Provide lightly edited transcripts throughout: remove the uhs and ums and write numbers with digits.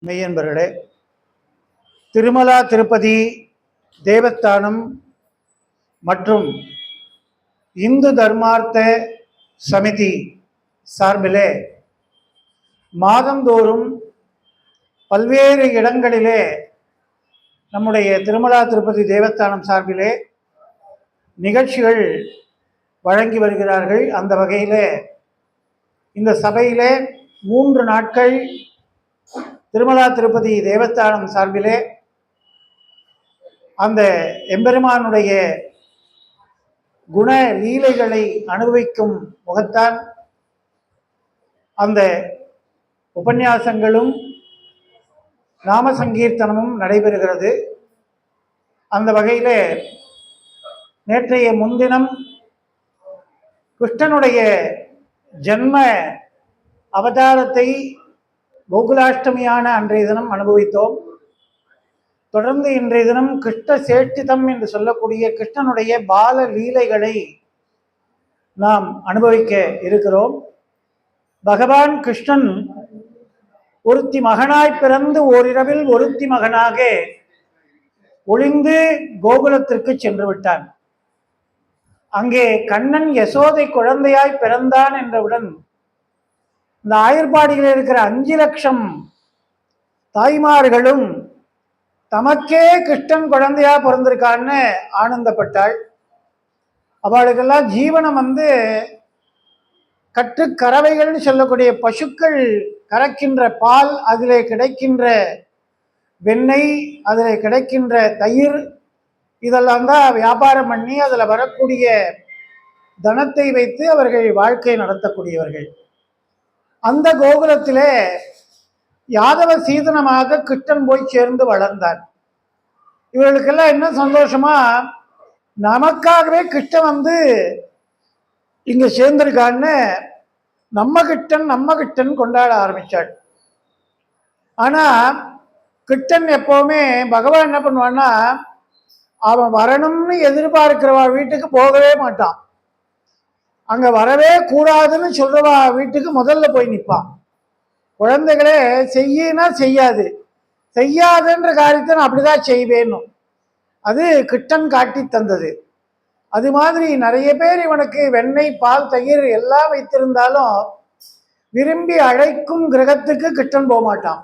மெய்யன்பர்களே, திருமலா திருப்பதி தேவஸ்தானம் மற்றும் இந்து தர்மார்த்த சமிதி சார்பிலே மாதந்தோறும் பல்வேறு இடங்களிலே நம்முடைய திருமலா திருப்பதி தேவஸ்தானம் சார்பிலே நிகழ்ச்சிகள் வழங்கி வருகிறார்கள். அந்த வகையிலே இந்த சபையிலே 3 நாட்கள் திருமலா திருப்பதி தேவஸ்தானம் சார்பிலே அந்த எம்பெருமானுடைய குண லீலைகளை அனுபவிக்கும் முகத்தான் அந்த உபன்யாசங்களும் நாம சங்கீர்த்தனமும் நடைபெறுகிறது. அந்த வகையிலே நேற்றைய முன்தினம் கிருஷ்ணனுடைய ஜன்ம அவதாரத்தை கோகுலாஷ்டமியான அன்றைய தினம் அனுபவித்தோம். தொடர்ந்து இன்றைய தினம் கிருஷ்ண சேஷ்டிதம் என்று சொல்லக்கூடிய கிருஷ்ணனுடைய பால லீலைகளை நாம் அனுபவிக்க இருக்கிறோம். பகவான் கிருஷ்ணன் ஒருத்தி மகனாய் பிறந்து ஓரிரவில் ஒருத்தி மகனாக ஒளிந்து கோகுலத்திற்கு சென்று விட்டான். அங்கே கண்ணன் யசோதை குழந்தையாய் பிறந்தான் என்றவுடன் இந்த ஆயர்பாடியில் இருக்கிற 5 லட்சம் தாய்மார்களும் தமக்கே கிருஷ்ணன் குழந்தையா பிறந்திருக்கான்னு ஆனந்தப்பட்டாள். அவளுக்கெல்லாம் ஜீவனம் கட்டுக்கறவைகள்னு சொல்லக்கூடிய பசுக்கள் கறக்கின்ற பால், அதிலே கிடைக்கின்ற வெண்ணெய், அதில் கிடைக்கின்ற தயிர், இதெல்லாம் தான் வியாபாரம் பண்ணி அதில் வரக்கூடிய தனத்தை வைத்து அவர்கள் வாழ்க்கை நடத்தக்கூடியவர்கள். அந்த கோகுலத்திலே யாதவ சீதனமாக கிருஷ்ணன் போய் சேர்ந்து வளர்ந்தார். இவர்களுக்கெல்லாம் என்ன சந்தோஷமா, நமக்காகவே கிருஷ்ணன் இங்க சேர்ந்திருக்கான்னு நம்ம கிருஷ்ணன் கொண்டாட ஆரம்பிச்சாள். ஆனா கிருஷ்ணன் எப்பவுமே பகவான் என்ன பண்ணுவான்னா, அவன் வரணும்னு எதிர்பார்க்கிறவா வீட்டுக்கு போகவே மாட்டான். அங்க வரவே கூடாதுன்னு சொல்றவா வீட்டுக்கு முதல்ல போய் நிற்பான். குழந்தைகளே செய்யினா செய்யாது, செய்யாதுன்ற காரியத்தை நான் அப்படிதான் செய்வேணும். அது கிருஷ்ணன் காட்டி தந்தது. அது மாதிரி நிறைய பேர் இவனுக்கு வெண்ணெய், பால், தயிர் எல்லாம் வைத்திருந்தாலும் விரும்பி அழைக்கும் கிரகத்துக்கு கிருஷ்ணன் போக மாட்டான்.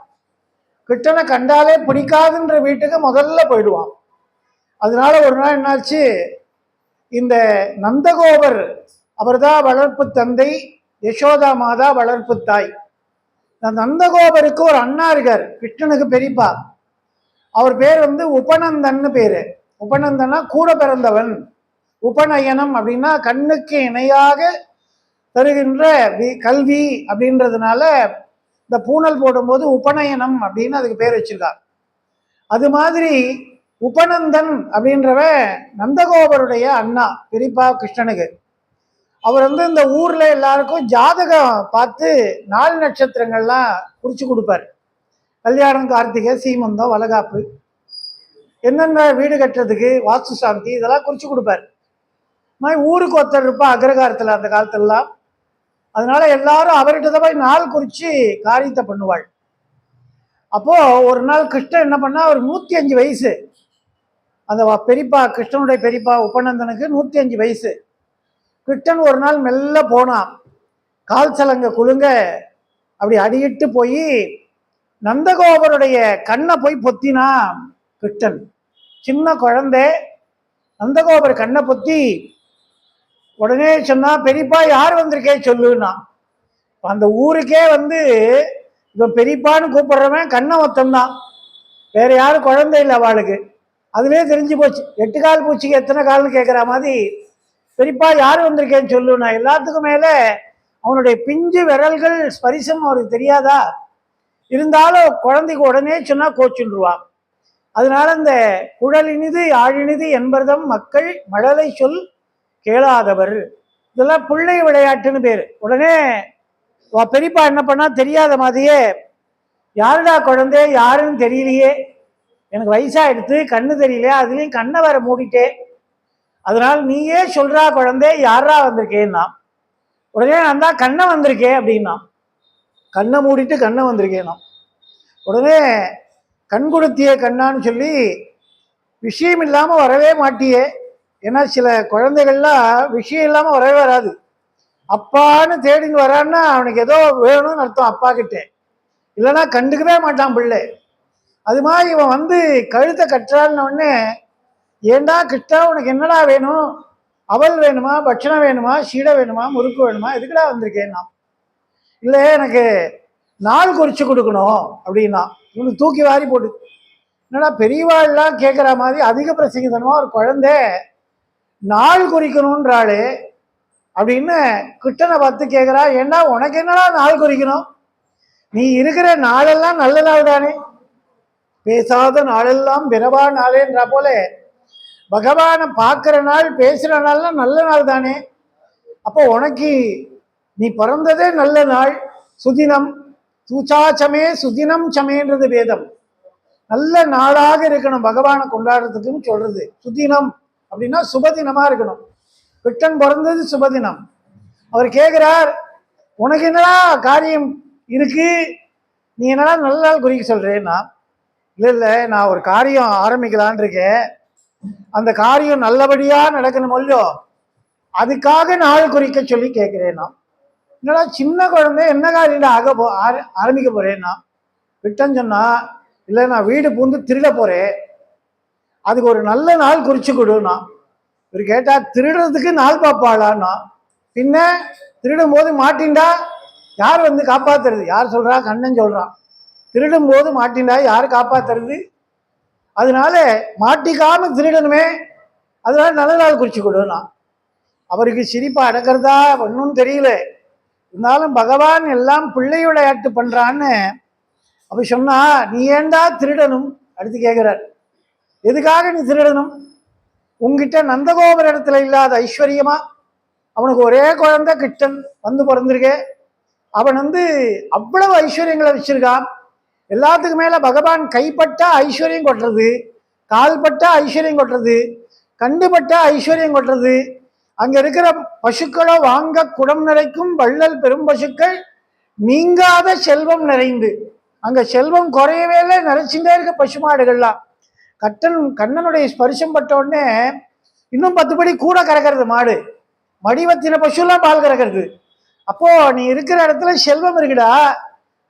கிருஷ்ணனை கண்டாலே பிடிக்காதுன்ற வீட்டுக்கு முதல்ல போயிடுவான். அதனால ஒரு நாள் என்னாச்சு, இந்த நந்தகோபர் அவர்தான் வளர்ப்பு தந்தை, யசோதா மாதா வளர்ப்பு தாய். நந்தகோபருக்கு ஒரு அண்ணா இருக்கார், கிருஷ்ணனுக்கு பெரியப்பா. அவர் பேர் உபநந்தன்னு பேரு. உபநந்தனா கூட பிறந்தவன். உபநயனம் அப்படின்னா கண்ணுக்கு இணையாக தருகின்ற கல்வி அப்படின்றதுனால இந்த பூனல் போடும்போது உபநயனம் அப்படின்னு அதுக்கு பேர் வச்சிருக்கார். அது மாதிரி உபநந்தன் அப்படின்றவன் நந்தகோபருடைய அண்ணா, பெரியப்பா கிருஷ்ணனுக்கு. அவர் இந்த ஊர்ல எல்லாருக்கும் ஜாதகம் பார்த்து 4 நட்சத்திரங்கள்லாம் குறிச்சு கொடுப்பார். கல்யாணம், கார்த்திகை, சீமந்தம், வளகாப்பு, என்னென்ன வீடு கட்டுறதுக்கு, வாஸ்து சாந்தி, இதெல்லாம் குறிச்சு கொடுப்பார். ஊருக்கு ஒருத்தர் இருப்பா அக்ரகாரத்தில் அந்த காலத்துலலாம். அதனால எல்லாரும் அவர்கிட்ட தான் போய் நாள் குறிச்சு காரியத்தை பண்ணுவாள். அப்போ ஒரு நாள் கிருஷ்ணன் என்ன பண்ணா, அவர் 105 வயசு. அந்த பெரியப்பா கிருஷ்ணனுடைய பெரியப்பா உபநந்தனுக்கு 105 வயசு. கிருஷ்ணன் ஒரு நாள் மெல்ல போனான், கால் சலங்க குலுங்க அப்படி அடியிட்டு போய் நந்தகோபருடைய கண்ணை போய் பொத்தினா. கிருஷ்ணன் சின்ன குழந்தை, நந்தகோபர் கண்ணை பொத்தி உடனே சொன்னா, பெரியப்பா யார் வந்திருக்கே சொல்லுன்னா. அந்த ஊருக்கே இவன் பெரியப்பான்னு கூப்பிடுறவன் கண்ணை மொத்தம்தான், வேற யாரும் குழந்தை இல்லை அவளுக்கு. அதுவே தெரிஞ்சு போச்சு. 8 கால் பூச்சிக்கு எத்தனை கால்னு கேட்குற மாதிரி பெரியப்பா யார் வந்திருக்கேன்னு சொல்லுனா. எல்லாத்துக்கும் மேலே அவனுடைய பிஞ்சு விரல்கள் ஸ்பரிசம் அவருக்கு தெரியாதா, இருந்தாலும் குழந்தைக்கு உடனே சொன்னா கோச்சுருவான். அதனால இந்த குழலினிது யாழினிது என்பதும் மக்கள் மழலை சொல் கேளாதவர், இதெல்லாம் பிள்ளை விளையாட்டுன்னு பேர். உடனே பெரியப்பா என்ன பண்ணா, தெரியாத மாதிரியே, யாருடா குழந்தை, யாருன்னு தெரியலையே, எனக்கு வயசாகிடுத்து, கண்ணு தெரியலையா, அதுலேயும் கண்ணை வேற மூடிட்டே, அதனால நீயே சொல்றா குழந்தை, யாரா வந்திருக்கேன்னா. உடனே நான் தான் கண்ணை வந்திருக்கேன் அப்படின்னா. கண்ணை மூடிட்டு கண்ணை வந்திருக்கேனா. உடனே கண் கொடுத்திய கண்ணான்னு சொல்லி விஷயம் இல்லாமல் வரவே மாட்டியே. ஏன்னா சில குழந்தைகள்லாம் விஷயம் இல்லாமல் வரவே வராது. அப்பான்னு தேடின்னு வரான்னா அவனுக்கு ஏதோ வேணும்னு அர்த்தம் அப்பா கிட்டே, இல்லைன்னா கண்டுக்கவே மாட்டான் பிள்ளை. அது மாதிரி இவன் வந்து கழுத்தை கட்டுறான்னு ஏண்டா கிட்டா உனக்கு என்னடா வேணும், அவல் வேணுமா, பட்சணம் வேணுமா, சீடை வேணுமா, முறுக்கு வேணுமா, எதுக்குடா வந்திருக்கேன் நான்? இல்லை எனக்கு நாள் குறிச்சு கொடுக்கணும் அப்படின்னா இவனுக்கு தூக்கி வாரி போட்டு. என்னடா பெரியவாள்லாம் கேட்குற மாதிரி அதிக பிரசங்கிதனமா ஒரு குழந்தை நாள் குறிக்கணுன்றாளே அப்படின்னு கிட்டனை பார்த்து கேட்குறா. ஏன்னா உனக்கு என்னடா நாள் குறிக்கணும், நீ இருக்கிற நாளெல்லாம் நல்ல நாள் தானே, பேசாத நாளெல்லாம் பிறவா நாளேன்றா போல பகவானை பார்க்குற நாள் பேசுகிற நாள்லாம் நல்ல நாள் தானே. அப்போ உனக்கு நீ பிறந்ததே நல்ல நாள். சுதினம் சூச்சாச்சமே சுதினம் சமேன்றது வேதம். நல்ல நாளாக இருக்கணும் பகவானை கொண்டாடுறதுக்குன்னு சொல்றது. சுதினம் அப்படின்னா சுபதினமா இருக்கணும். கிருஷ்ணன் பிறந்தது சுபதினம். அவர் கேட்கிறார், உனக்கு என்னடா காரியம் இருக்கு, நீ என்னடா நல்ல நாள் குறிக்க சொல்றேன்னா, இல்லை நான் ஒரு காரியம் ஆரம்பிக்கலான் இருக்கேன், அந்த காரியம் நல்லபடியா நடக்கணும் இல்லையோ, அதுக்காக நாள் குறிக்க சொல்லி கேட்கிறேன்னா. என்னடா சின்ன குழந்தை என்ன காரியம் ஆரம்பிக்க போறேன்னா, கிருஷ்ணன் சொன்னா, இல்லை நான் வீடு பூந்து திருட போறேன், அதுக்கு ஒரு நல்ல நாள் குறிச்சு கொடுனா. இவர் கேட்டா திருடுறதுக்கு நாள் பார்ப்பாளான்னா, பின்ன திருடும் போது மாட்டின்டா யார் வந்து காப்பாத்துறது? யார் சொல்றா? கண்ணன் சொல்றான். திருடும் போது மாட்டின்டா யார் காப்பாத்துறது? அதனால மாட்டிக்காம திருடணுமே, அதனால நல்ல நாள் குறிச்சு கொடுனா. அவருக்கு சிரிப்பா அடக்கிறதா ஒன்றும் தெரியல. இருந்தாலும் பகவான் எல்லாம் பிள்ளை விளையாட்டு பண்றான்னு அப்ப சொன்னா, நீ ஏண்டா திருடணும்? அடுத்து கேட்கிறார், எதுக்காக நீ திருடணும்? உங்ககிட்ட நந்தகோபுர இடத்துல இல்லாத ஐஸ்வர்யமா? அவனுக்கு ஒரே குழந்தை கிருஷ்ணன் வந்து பிறந்திருக்கே, அவன் வந்து அவ்வளவு ஐஸ்வர்யங்களை வச்சிருக்கான். எல்லாத்துக்கு மேல பகவான் கைப்பட்டா ஐஸ்வர்யம் கொட்டுறது, கால்பட்டா ஐஸ்வர்யம் கொட்டுறது, கண்டுபட்டா ஐஸ்வர்யம் கொட்டுறது. அங்க இருக்கிற பசுக்களோ வாங்க குடம் நிறைக்கும் வள்ளல் பெரும் பசுக்கள் நீங்காத செல்வம் நிறைந்து, அங்க செல்வம் குறையவே இல்லை, நிறைச்சுட்டே இருக்க பசுமாடுகள்லாம். கண்ணனுடைய ஸ்பர்சம் பட்ட உடனே இன்னும் 10 படி கூட கறக்கிறது மாடு, மடிவத்தின பசுலாம் பால் கறக்கிறது. அப்போ நீ இருக்கிற இடத்துல செல்வம் இருக்குடா,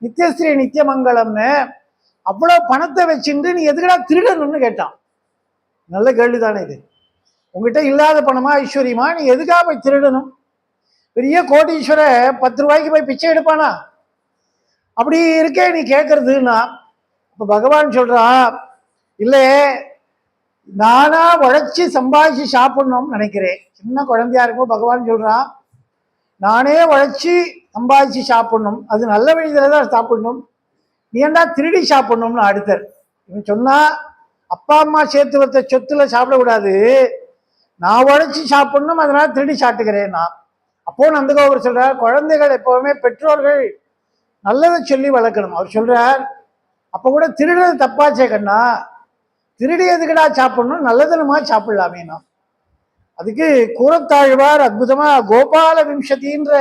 நித்தியஸ்ரீ நித்தியமங்கலம்னு. அவ்வளவு பணத்தை வச்சுட்டு நீ எதுக்கடா திருடணும்னு கேட்டான். நல்ல கேள்விதானே இது. உங்ககிட்ட இல்லாத பணமா ஐஸ்வர்யமா, நீ எதுக்காக போய் திருடணும்? பெரிய கோடீஸ்வர 10 ரூபாய்க்கு போய் பிச்சை எடுப்பானா? அப்படி இருக்கே நீ கேட்கறதுன்னா. இப்ப பகவான் சொல்றான், இல்லை நானா உழைச்சி சம்பாதிச்சு சாப்பிடணும்னு நினைக்கிறேன். சின்ன குழந்தையா இருக்கும் பகவான் சொல்றான், நானே உழைச்சி சம்பாதிச்சு சாப்பிடணும், அது நல்ல வழியில தான் சாப்பிடணும், நீ ஏண்டா திருடி சாப்பிடணும்னு அடுத்தர். இவன் சொன்னா, அப்பா அம்மா சேர்த்து வைத்த சொத்துல சாப்பிடக்கூடாது, நான் உழைச்சி சாப்பிடணும், அதனால திருடி சாப்பிட்டுக்கிறேன்னா. அப்போ நந்தகோபுரம் சொல்றார், குழந்தைகள் எப்பவுமே பெற்றோர்கள் நல்லதை சொல்லி வளர்க்கணும். அவர் சொல்றார், அப்ப கூட திருடுறது தப்பாச்சே கண்ணா, திருடி எதுக்கடா சாப்பிடணும், நல்லதனமா சாப்பிடலாமேனா. அதுக்கு கூறத்தாழ்வார் அற்புதமா கோபால விம்சதின்ற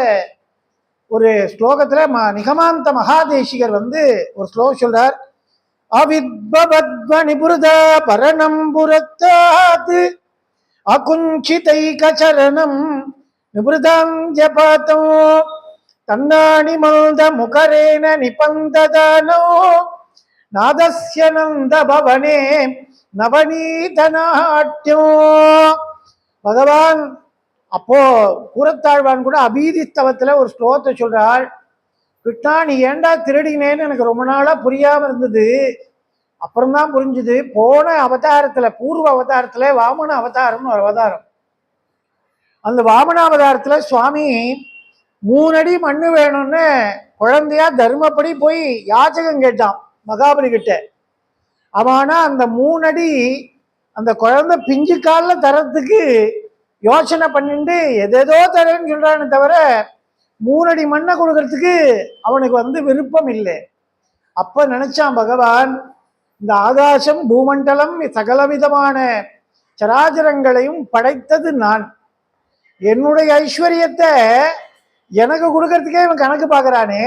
ஒரு ஸ்லோகத்துல நிகமாந்த மகாதேசிகர் வந்து ஒரு ஸ்லோகம் சொல்றார். அவித்வத்வ நிபுருத பரணம்புரத்தாத் அகுஞ்சிதைகசரணம் நிபுருதம் ஜபாதோ தன்னாணி மல்த முகரேன நிபந்ததானோ நாதஸ்ய நந்த பவனே நவநீத நாட்டியம். பகவான் அப்போ கூறத்தாழ்வான் கூட அபீதிஸ்தவத்துல ஒரு ஸ்லோகத்தை சொல்றாள். கிருஷ்ணா நீ ஏண்டா திருடினேன்னு எனக்கு ரொம்ப நாளா புரியாம இருந்தது, அப்புறம்தான் புரிஞ்சுது. போன அவதாரத்துல, பூர்வ அவதாரத்துல வாமன அவதாரம்னு ஒரு அவதாரம். அந்த வாமன அவதாரத்துல சுவாமி 3 அடி மண்ணு வேணும்னு குழந்தையா தர்மப்படி போய் யாச்சகம் கேட்டான் மகாபலி கிட்ட. அவனா அந்த 3 அடி அந்த குழந்தை பிஞ்சு காலில் தரத்துக்கு யோசனை பண்ணிட்டு எதேதோ தரேன்னு சொல்றான்னு தவிர 3 அடி மண்ணை கொடுக்கறதுக்கு அவனுக்கு வந்து விருப்பம் இல்லை. அப்ப நினைச்சான் பகவான், இந்த ஆகாசம் பூமண்டலம் சகலவிதமான சராச்சரங்களையும் படைத்தது நான், என்னுடைய ஐஸ்வர்யத்தை எனக்கு கொடுக்கறதுக்கே இவன் கணக்கு பார்க்கறானே,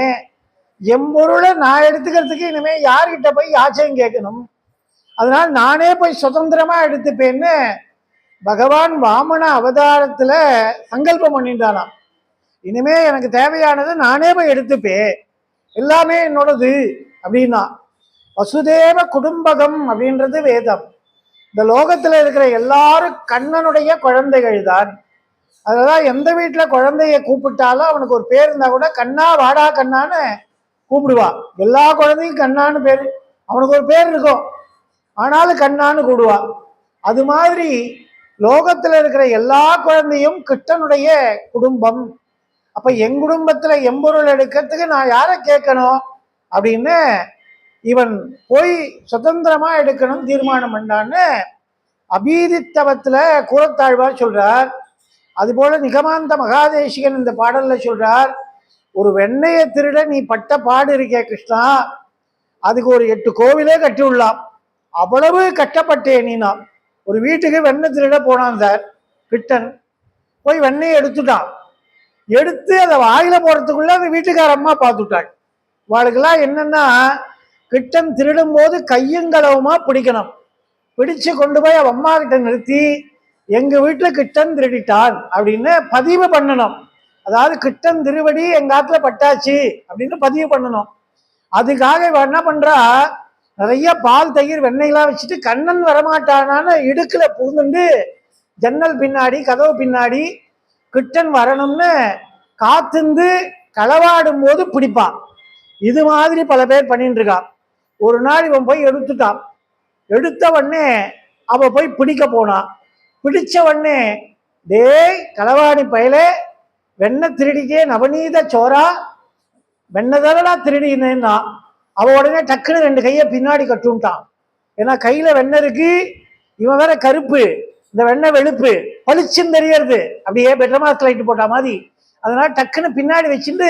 எம்பொருளை நான் எடுத்துக்கிறதுக்கு இனிமே யார்கிட்ட போய் யாச்சையும் கேட்கணும், அதனால நானே போய் சுதந்திரமா எடுத்துப்பேன்னு பகவான் வாமன அவதாரத்துல சங்கல்பம் பண்ணிட்டானாம். இனிமே எனக்கு தேவையானது நானே போய் எடுத்துப்பேன், எல்லாமே என்னோடது அப்படின்னா. வசுதேவ குடும்பகம் அப்படின்றது வேதம். இந்த லோகத்துல இருக்கிற எல்லாரும் கண்ணனுடைய குழந்தைகள் தான். அதெல்லாம் எந்த வீட்டுல குழந்தைய கூப்பிட்டாலும் அவனுக்கு ஒரு பேர் இருந்தா கூட கண்ணா வாடா கண்ணான்னு கூப்பிடுவா. எல்லா குழந்தையும் கண்ணான்னு பேர், அவனுக்கு ஒரு பேர் இருக்கும், ஆனாலும் கண்ணான்னு கூடுவா. அது மாதிரி லோகத்துல இருக்கிற எல்லா குழந்தையும் கிருஷ்ணனுடைய குடும்பம். அப்ப என் குடும்பத்துல எம்பொருள் எடுக்கிறதுக்கு நான் யாரை கேட்கணும் அப்படின்னு இவன் போய் சுதந்திரமா எடுக்கணும் தீர்மானம் பண்ணான்னு அபீதித்தவத்துல கூறத்தாழ்வார் சொல்றார். அதுபோல நிகமாந்த மகாதேசிகன் இந்த பாடல்ல சொல்றார், ஒரு வெண்ணையை திருட நீ பட்ட பாடு இருக்கே கிருஷ்ணா, அதுக்கு ஒரு 8 கோவிலே கட்டி விடலாம், அவ்வளவு கட்டப்பட்டேன் நீ. நான் ஒரு வீட்டுக்கு வெண்ணெய் திருட போனான் சார் கிருஷ்ணன். போய் வெண்ணெயை எடுத்துட்டான். எடுத்து அதை வாயில போறதுக்குள்ள அந்த வீட்டுக்கார அம்மா பார்த்துட்டாள். அவளுக்கெல்லாம் என்னன்னா, கிருஷ்ணன் திருடும் போது கையங்களவுமா பிடிக்கணும், பிடிச்சு கொண்டு போய் அவன் அம்மா கிட்ட நிறுத்தி எங்க வீட்டுல கிருஷ்ணன் திருடிட்டான் அப்படின்னு பதிவு பண்ணணும். அதாவது கிருஷ்ணன் திருவடி எங்க ஆத்துல பட்டாச்சு அப்படின்னு பதிவு பண்ணணும். அதுக்காக இவன் என்ன பண்றா, நிறைய பால் தயிர் வெண்ணெய்லாம் வச்சுட்டு கண்ணன் வரமாட்டானான்னு இடுக்குல புகுந்துண்டு ஜன்னல் பின்னாடி கதவு பின்னாடி கிருஷ்ணன் வரணும்னு காத்துந்து களவாடும் போது பிடிப்பான். இது மாதிரி பல பேர் பண்ணிட்டு இருக்கான். ஒரு நாள் இவன் போய் எடுத்துட்டான். எடுத்த உடனே அவ போய் பிடிக்க போனான். பிடிச்ச உடனே, டேய் களவாணி பயல, வெண்ணெய் திருடிக்கே நவநீத சோரா, வெண்ணெய் திருடினா. அவ உடனே டக்குன்னு 2 கையை பின்னாடி கட்டுட்டான். ஏன்னா கையில வெண்ணெய் இருக்கு, இவன் வேற கருப்பு, இந்த வெண்ணெய் வெளுப்பு பளிச்சுன்னு தெரியறது, அப்படியே பெட்ரமாஸ் லைட் போட்ட மாதிரி. அதனால டக்குன்னு பின்னாடி வச்சுட்டு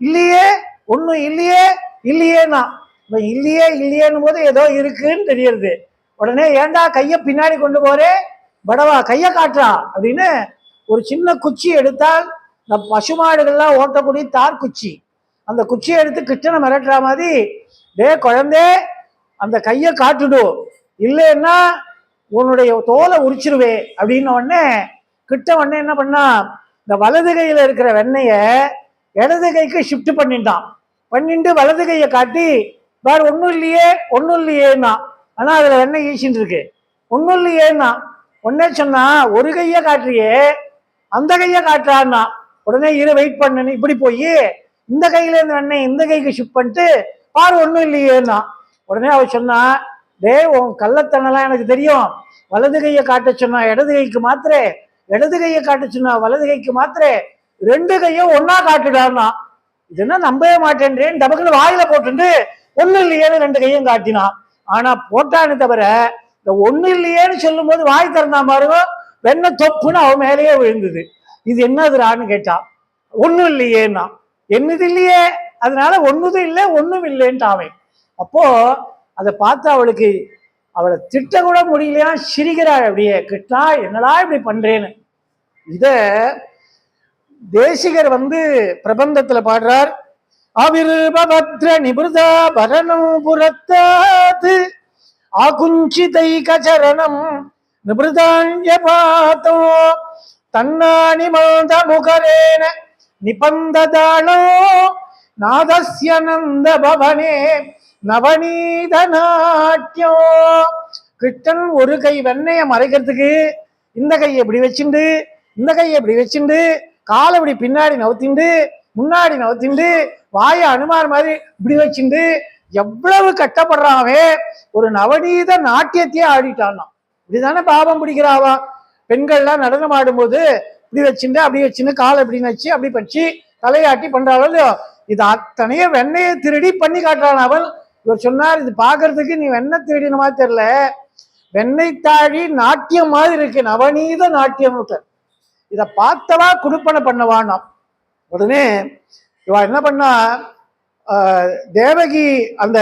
இல்லையே ஒன்றும் இல்லையே இல்லையேன்னா, இவன் இல்லையே இல்லையேன்னு போது ஏதோ இருக்குன்னு தெரியறது. உடனே ஏண்டா கையை பின்னாடி கொண்டு போறே, படவா கையை காட்டுறா அப்படின்னு ஒரு சின்ன குச்சி எடுத்தால், இந்த பசுமாடுகள்லாம் ஓட்டக்கூடிய தார் குச்சி, அந்த குச்சியை எடுத்து கிருஷ்ணனை மிரட்டுற மாதிரி, டே குழந்தை அந்த கையை காட்டுடும், இல்லைன்னா உன்னுடைய தோலை உரிச்சிருவே அப்படின்னு. உடனே கிருஷ்ணன் உடனே என்ன பண்ணா, இந்த வலது கையில இருக்கிற வெண்ணெய இடது கைக்கு ஷிஃப்ட் பண்ணிட்டான். பண்ணிட்டு வலது கையை காட்டி, வேற ஒன்றும் இல்லையே ஒன்றும் இல்லையேன்னா, ஆனா அதுல வெண்ணெய் ஈசின்னு இருக்கு, ஒன்றும் இல்லையேன்னா. உடனே சொன்னா, ஒரு கையை காட்டுறியே அந்த கையை காட்டுறான்னா. உடனே வெயிட் பண்ணு, இப்படி போய் இந்த கையில இருந்து வெண்ணெய் இந்த கைக்கு ஷிஃப்ட் பண்ணிட்டு பாரு ஒன்றும் இல்லையேன்னா. உடனே அவ சொன்னா, டே உன் கள்ளத்தனெல்லாம் எனக்கு தெரியும், வலது கையை காட்ட சொன்னா இடது கைக்கு மாத்திரே, இடது கையை காட்ட சொன்னா வலது கைக்கு மாத்திரே, 2 கையும் ஒன்னா காட்டுடான்னா. இதுன்னா நம்பவே மாட்டேன்றேன், டபக்குன்னு வாயில போட்டுட்டு ஒன்றும் இல்லையேன்னு 2 கையும் காட்டினான். ஆனா போட்டான்னு தவிர இந்த ஒண்ணு இல்லையேன்னு சொல்லும் போது வாய் திறந்தா பாருங்க, வெண்ணெய் தொப்புன்னு அவன் மேலேயே விழுந்தது. இது என்னதுரான்னு கேட்டான். ஒண்ணும் இல்லையேன்னா. என்னது இல்லையே, அதனால ஒண்ணுது இல்லை ஒண்ணும் இல்லைன்ட்டு அவன். அப்போ அதை பார்த்து அவளுக்கு, அவளை திட்ட கூட முடியலையா, சிரிக்கிறாள் அப்படியே, கிருஷ்ணா என்னடா இப்படி பண்றேன்னு. இத தேசிகர் பிரபந்தத்துல பாடுறார். அவிர்பத்ர நிபுதா பரணம் புறத்தாது ஆகுஞ்சிதைகச்சரணம் நிபுதாஞ்சபாதோ தன்னானி மந்த முகரேன நிபந்ததாளோ நாதஸ்ய நந்த பவனே நவநீத நாட்டியோ. கிருஷ்ணன் ஒரு கை வெண்ணைய மறைக்கிறதுக்கு இந்த கையை இப்படி வச்சுண்டு, இந்த கையை இப்படி வச்சுண்டு, காலை இப்படி பின்னாடி நவுத்திண்டு, முன்னாடி நவுத்திண்டு, வாய அனுமார் மாதிரி இப்படி வச்சுண்டு, எவ்வளவு கட்டப்படுறாவே ஒரு நவநீத நாட்டியத்தையே ஆடிட்டான்னா. இப்படிதானே பாவம் பிடிக்கிறாவா. பெண்கள்லாம் நடனம் ஆடும்போது இப்படி வச்சுட்டு அப்படி வச்சுன்னு காலை இப்படி வச்சு அப்படி பச்சு தலையாட்டி பண்றாளோ இல்லையோ, இது அத்தனைய வெண்ணையை திருடி பண்ணி காட்டுறான் அவள். இவர் சொன்னார், இது பாக்குறதுக்கு நீ வெண்ணெய் திருடின மாதிரி தெரியல, வெண்ணெய் தாழி நாட்டியம் மாதிரி இருக்கு, நவநீத நாட்டியம். இதை பார்த்தவா குடுப்பனை பண்ணவானா. உடனே இவ என்ன பண்ணா, தேவகி அந்த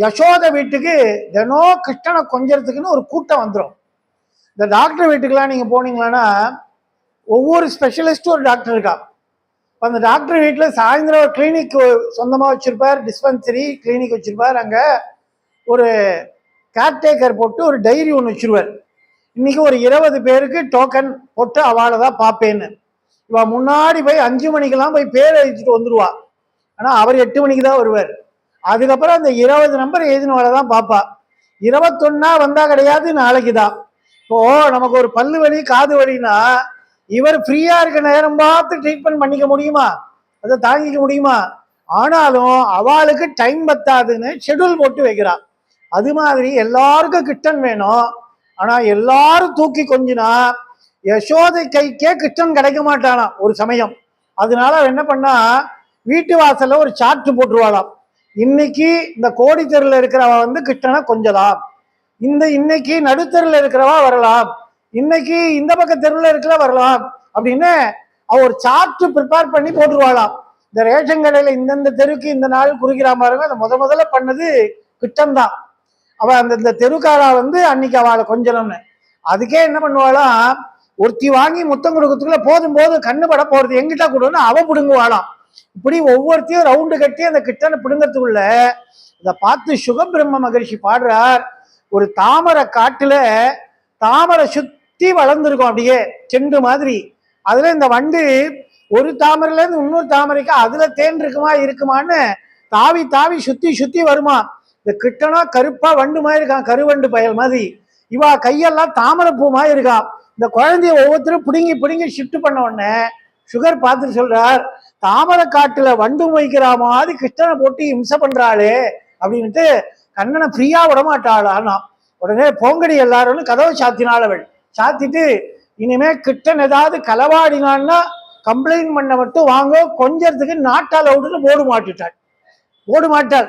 யசோத வீட்டுக்கு தினம் கிருஷ்ணனை கொஞ்சறதுக்குன்னு ஒரு கூட்டம் வந்துடும். இந்த டாக்டர் வீட்டுக்கெல்லாம் நீங்க போனீங்களான்னா ஒவ்வொரு ஸ்பெஷலிஸ்டும் ஒரு டாக்டர் இருக்கா. இப்போ அந்த டாக்டர் வீட்டில் சாயந்தரம் ஒரு கிளினிக் சொந்தமாக வச்சுருப்பார், டிஸ்பென்சரி கிளினிக் வச்சுருப்பார். அங்கே ஒரு கேர்டேக்கர் போட்டு ஒரு டைரி ஒன்று வச்சுருவார். இன்றைக்கி ஒரு 20 பேருக்கு டோக்கன் போட்டு அவளை தான் பார்ப்பேன்னு. இவ முன்னாடி போய் 5 மணிக்கெல்லாம் போய் பேர் எழுதிட்டு வந்துடுவா. ஆனால் அவர் 8 மணிக்கு தான் வருவார். அதுக்கப்புறம் அந்த 20 நம்பர் எழுதினவளை தான் பார்ப்பா. 21 வந்தால் கிடையாது, நாளைக்கு தான். இப்போது நமக்கு ஒரு பல்லு வலி காது வலின்னா இவர் ஃப்ரீயா இருக்க நேரம் பார்த்து ட்ரீட்மெண்ட் பண்ணிக்க முடியுமா? அதை தாங்கிக்க முடியுமா? ஆனாலும் அவளுக்கு டைம் பத்தாதுன்னு ஷெட்யூல் போட்டு வைக்கிறான். அது மாதிரி எல்லாருக்கும் கிட்டன் வேணும். ஆனா எல்லாரும் தூக்கி கொஞ்சினா யசோதை கைக்கே கிட்டன் கிடைக்க மாட்டானா ஒரு சமயம். அதனால என்ன பண்ணா, வீட்டு வாசல்ல ஒரு சார்ட் போட்டுருவாளாம். இன்னைக்கு இந்த கோடி தெருவில் இருக்கிறவ வந்து கிட்டனை கொஞ்சலாம், இன்னைக்கு நடுத்தருவில் இருக்கிறவா வரலாம், இன்னைக்கு இந்த பக்க தெருவில் இருக்கிற வரலாம் அப்படின்னு அவ ஒரு சார்ட் ப்ரிப்பேர் பண்ணி போட்டுருவாளாம். இந்த ரேஷன் கடையில இந்தந்த தெருவுக்கு இந்த நாள் குறிக்கிறா பாருங்க, அந்த முதல்ல பண்ணது கிட்டன் தான். அவ அந்த தெருக்காரா வந்து அன்னைக்கு அவளை கொஞ்சணும்னு. அதுக்கே என்ன பண்ணுவாளாம், ஒருத்தி வாங்கி முத்தம் கொடுக்கறதுக்குள்ள போதும் போதும் கண்ணு பட போறது எங்கிட்ட கொடுன்னு அவ பிடுங்குவாளாம். இப்படி ஒவ்வொருத்தையும் ரவுண்டு கட்டி அந்த கிட்டனை பிடுங்கிறதுக்குள்ள இதை பார்த்து சுகபிரம்ம மகரிஷி பாடுறார். ஒரு தாமரை காட்டுல தாமரை சுத்தி வளர்ந்துருக்கும், அப்படியே செண்டு மாதிரி. அதுல இந்த வண்டு ஒரு தாமரையில இருந்து இன்னொரு தாமரைக்கு அதுல தேன் இருக்குமான்னு தாவி தாவி சுத்தி சுத்தி வருமா. இந்த கிட்டனா கருப்பா வண்டு மாதிரி இருக்கான், கருவண்டு பயல் மாதிரி. இவா கையெல்லாம் தாமரை பூ மாதிரி இருக்கான். இந்த குழந்தைய ஒவ்வொருத்தரும் பிடுங்கி பிடுங்கி ஷிஃப்ட் பண்ண உடனே சுகர் பார்த்துட்டு சொல்றார், தாமரை காட்டுல வண்டு மொய்க்கிற மாதிரி கிருஷ்ணனை போட்டு இம்சை பண்றாளே அப்படின்ட்டு கண்ணனை ஃப்ரீயா விடமாட்டாளான்னா. உடனே போங்கடி எல்லாரும் கதவை சாத்தினாள் அவள். சாத்திட்டு இனிமே கிட்டன் ஏதாவது களவாடினான்னா கம்ப்ளைண்ட் பண்ண மட்டும் வாங்க, கொஞ்சத்துக்கு நாட்டால் அவுட்டுன்னு போடு மாட்டாள்,